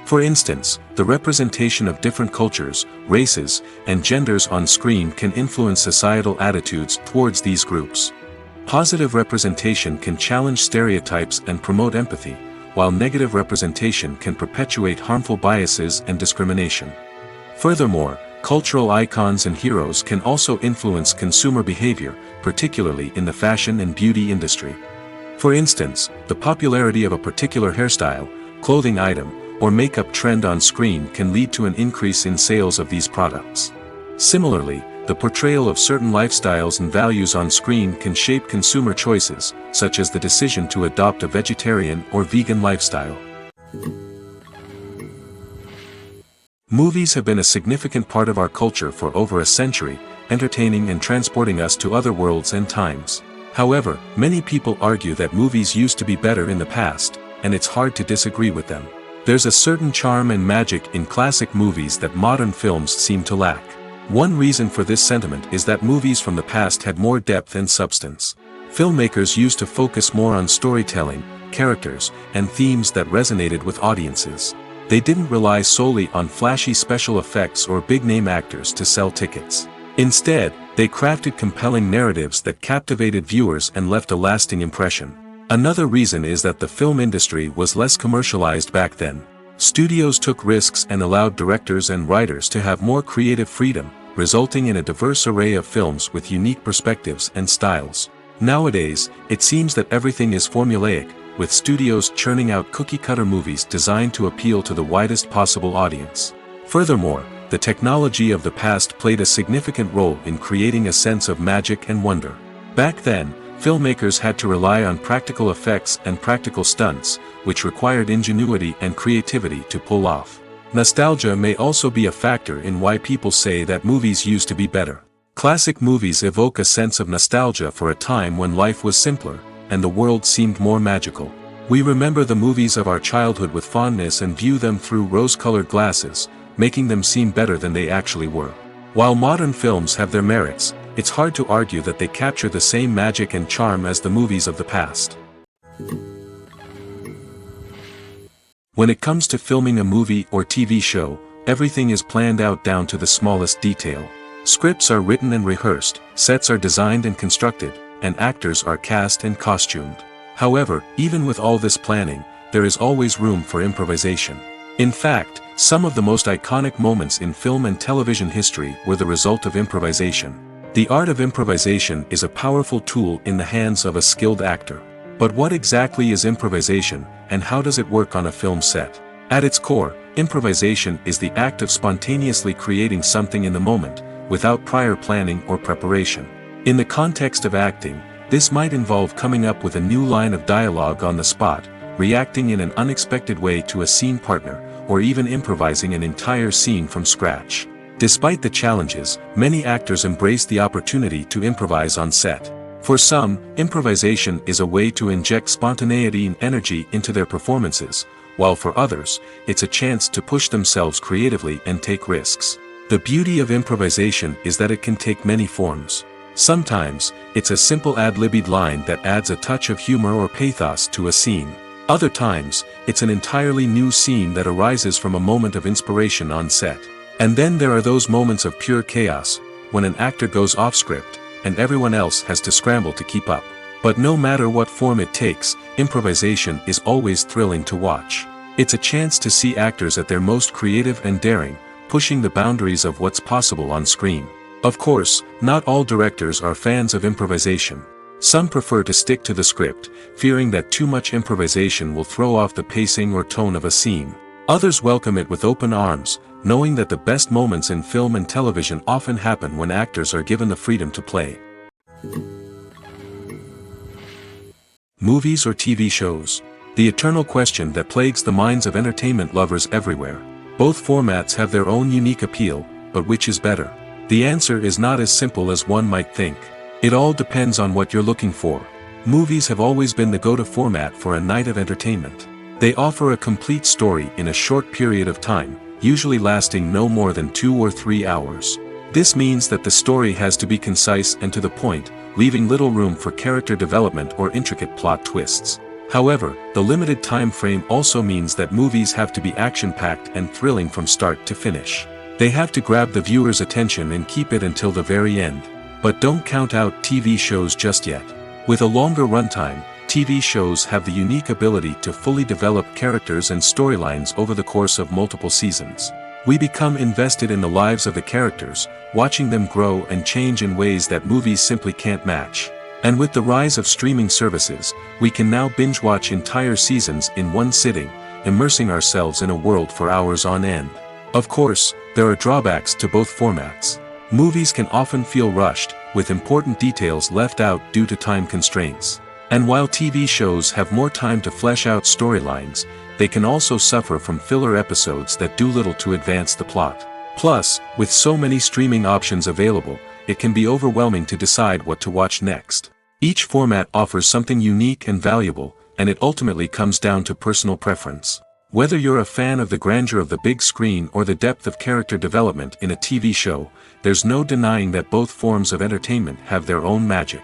For instance, the representation of different cultures, races, and genders on screen can influence societal attitudes towards these groups. Positive representation can challenge stereotypes and promote empathy, while negative representation can perpetuate harmful biases and discrimination. Furthermore, cultural icons and heroes can also influence consumer behavior, particularly in the fashion and beauty industry. For instance, the popularity of a particular hairstyle, clothing item, or makeup trend on screen can lead to an increase in sales of these products. Similarly, the portrayal of certain lifestyles and values on screen can shape consumer choices, such as the decision to adopt a vegetarian or vegan lifestyle. Movies have been a significant part of our culture for over a century, entertaining and transporting us to other worlds and times. However, many people argue that movies used to be better in the past, and it's hard to disagree with them. There's a certain charm and magic in classic movies that modern films seem to lack. One reason for this sentiment is that movies from the past had more depth and substance. Filmmakers used to focus more on storytelling, characters, and themes that resonated with audiences. They didn't rely solely on flashy special effects or big-name actors to sell tickets. Instead, they crafted compelling narratives that captivated viewers and left a lasting impression. Another reason is that the film industry was less commercialized back then. Studios took risks and allowed directors and writers to have more creative freedom, resulting in a diverse array of films with unique perspectives and styles. Nowadays, it seems that everything is formulaic, with studios churning out cookie-cutter movies designed to appeal to the widest possible audience. Furthermore, the technology of the past played a significant role in creating a sense of magic and wonder. Back then, filmmakers had to rely on practical effects and practical stunts, which required ingenuity and creativity to pull off. Nostalgia may also be a factor in why people say that movies used to be better. Classic movies evoke a sense of nostalgia for a time when life was simpler, and the world seemed more magical. We remember the movies of our childhood with fondness and view them through rose-colored glasses, making them seem better than they actually were. While modern films have their merits, it's hard to argue that they capture the same magic and charm as the movies of the past. When it comes to filming a movie or TV show, everything is planned out down to the smallest detail. Scripts are written and rehearsed, sets are designed and constructed, and actors are cast and costumed. However, even with all this planning, there is always room for improvisation. In fact, some of the most iconic moments in film and television history were the result of improvisation. The art of improvisation is a powerful tool in the hands of a skilled actor. But what exactly is improvisation, and how does it work on a film set? At its core, improvisation is the act of spontaneously creating something in the moment, without prior planning or preparation. In the context of acting, this might involve coming up with a new line of dialogue on the spot, reacting in an unexpected way to a scene partner, or even improvising an entire scene from scratch. Despite the challenges, many actors embrace the opportunity to improvise on set. For some, improvisation is a way to inject spontaneity and energy into their performances, while for others, it's a chance to push themselves creatively and take risks. The beauty of improvisation is that it can take many forms. Sometimes, it's a simple ad-libbed line that adds a touch of humor or pathos to a scene. Other times, it's an entirely new scene that arises from a moment of inspiration on set. And then there are those moments of pure chaos, when an actor goes off script, and everyone else has to scramble to keep up. But no matter what form it takes, improvisation is always thrilling to watch. It's a chance to see actors at their most creative and daring, pushing the boundaries of what's possible on screen. Of course, not all directors are fans of improvisation. Some prefer to stick to the script, fearing that too much improvisation will throw off the pacing or tone of a scene. Others welcome it with open arms, knowing that the best moments in film and television often happen when actors are given the freedom to play. Movies or TV shows? The eternal question that plagues the minds of entertainment lovers everywhere. Both formats have their own unique appeal, but which is better? The answer is not as simple as one might think. It all depends on what you're looking for. Movies have always been the go-to format for a night of entertainment. They offer a complete story in a short period of time, usually lasting no more than 2 or 3 hours. This means that the story has to be concise and to the point, leaving little room for character development or intricate plot twists. However, the limited time frame also means that movies have to be action-packed and thrilling from start to finish. They have to grab the viewer's attention and keep it until the very end. But don't count out TV shows just yet. With a longer runtime, TV shows have the unique ability to fully develop characters and storylines over the course of multiple seasons. We become invested in the lives of the characters, watching them grow and change in ways that movies simply can't match. And with the rise of streaming services, we can now binge-watch entire seasons in one sitting, immersing ourselves in a world for hours on end. Of course, there are drawbacks to both formats. Movies can often feel rushed, with important details left out due to time constraints. And while TV shows have more time to flesh out storylines, they can also suffer from filler episodes that do little to advance the plot. Plus, with so many streaming options available, it can be overwhelming to decide what to watch next. Each format offers something unique and valuable, and it ultimately comes down to personal preference. Whether you're a fan of the grandeur of the big screen or the depth of character development in a TV show, there's no denying that both forms of entertainment have their own magic.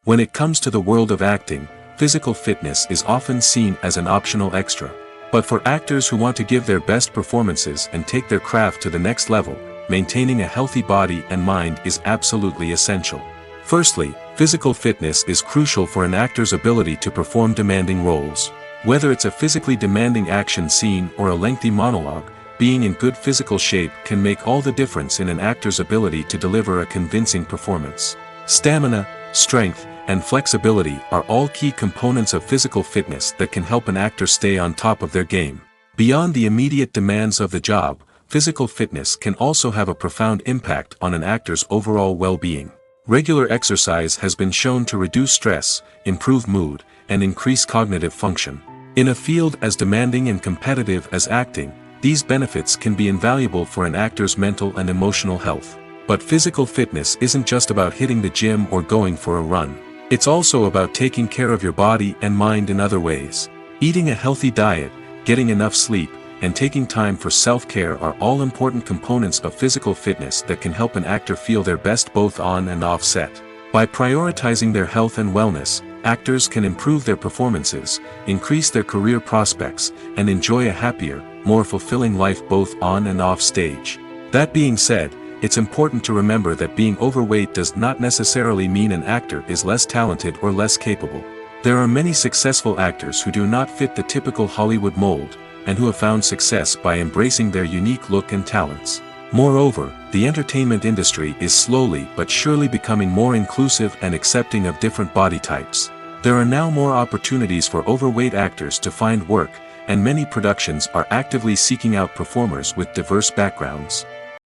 When it comes to the world of acting, physical fitness is often seen as an optional extra. But for actors who want to give their best performances and take their craft to the next level, maintaining a healthy body and mind is absolutely essential. Firstly, physical fitness is crucial for an actor's ability to perform demanding roles. Whether it's a physically demanding action scene or a lengthy monologue, being in good physical shape can make all the difference in an actor's ability to deliver a convincing performance. Stamina, strength, and flexibility are all key components of physical fitness that can help an actor stay on top of their game. Beyond the immediate demands of the job, physical fitness can also have a profound impact on an actor's overall well-being. Regular exercise has been shown to reduce stress, improve mood, and increase cognitive function. In a field as demanding and competitive as acting, these benefits can be invaluable for an actor's mental and emotional health. But physical fitness isn't just about hitting the gym or going for a run. It's also about taking care of your body and mind in other ways. Eating a healthy diet, getting enough sleep, and taking time for self-care are all important components of physical fitness that can help an actor feel their best both on and off set. By prioritizing their health and wellness, actors can improve their performances, increase their career prospects, and enjoy a happier, more fulfilling life both on and off stage. That being said, it's important to remember that being overweight does not necessarily mean an actor is less talented or less capable. There are many successful actors who do not fit the typical Hollywood mold, and who have found success by embracing their unique look and talents. Moreover, the entertainment industry is slowly but surely becoming more inclusive and accepting of different body types. There are now more opportunities for overweight actors to find work, and many productions are actively seeking out performers with diverse backgrounds.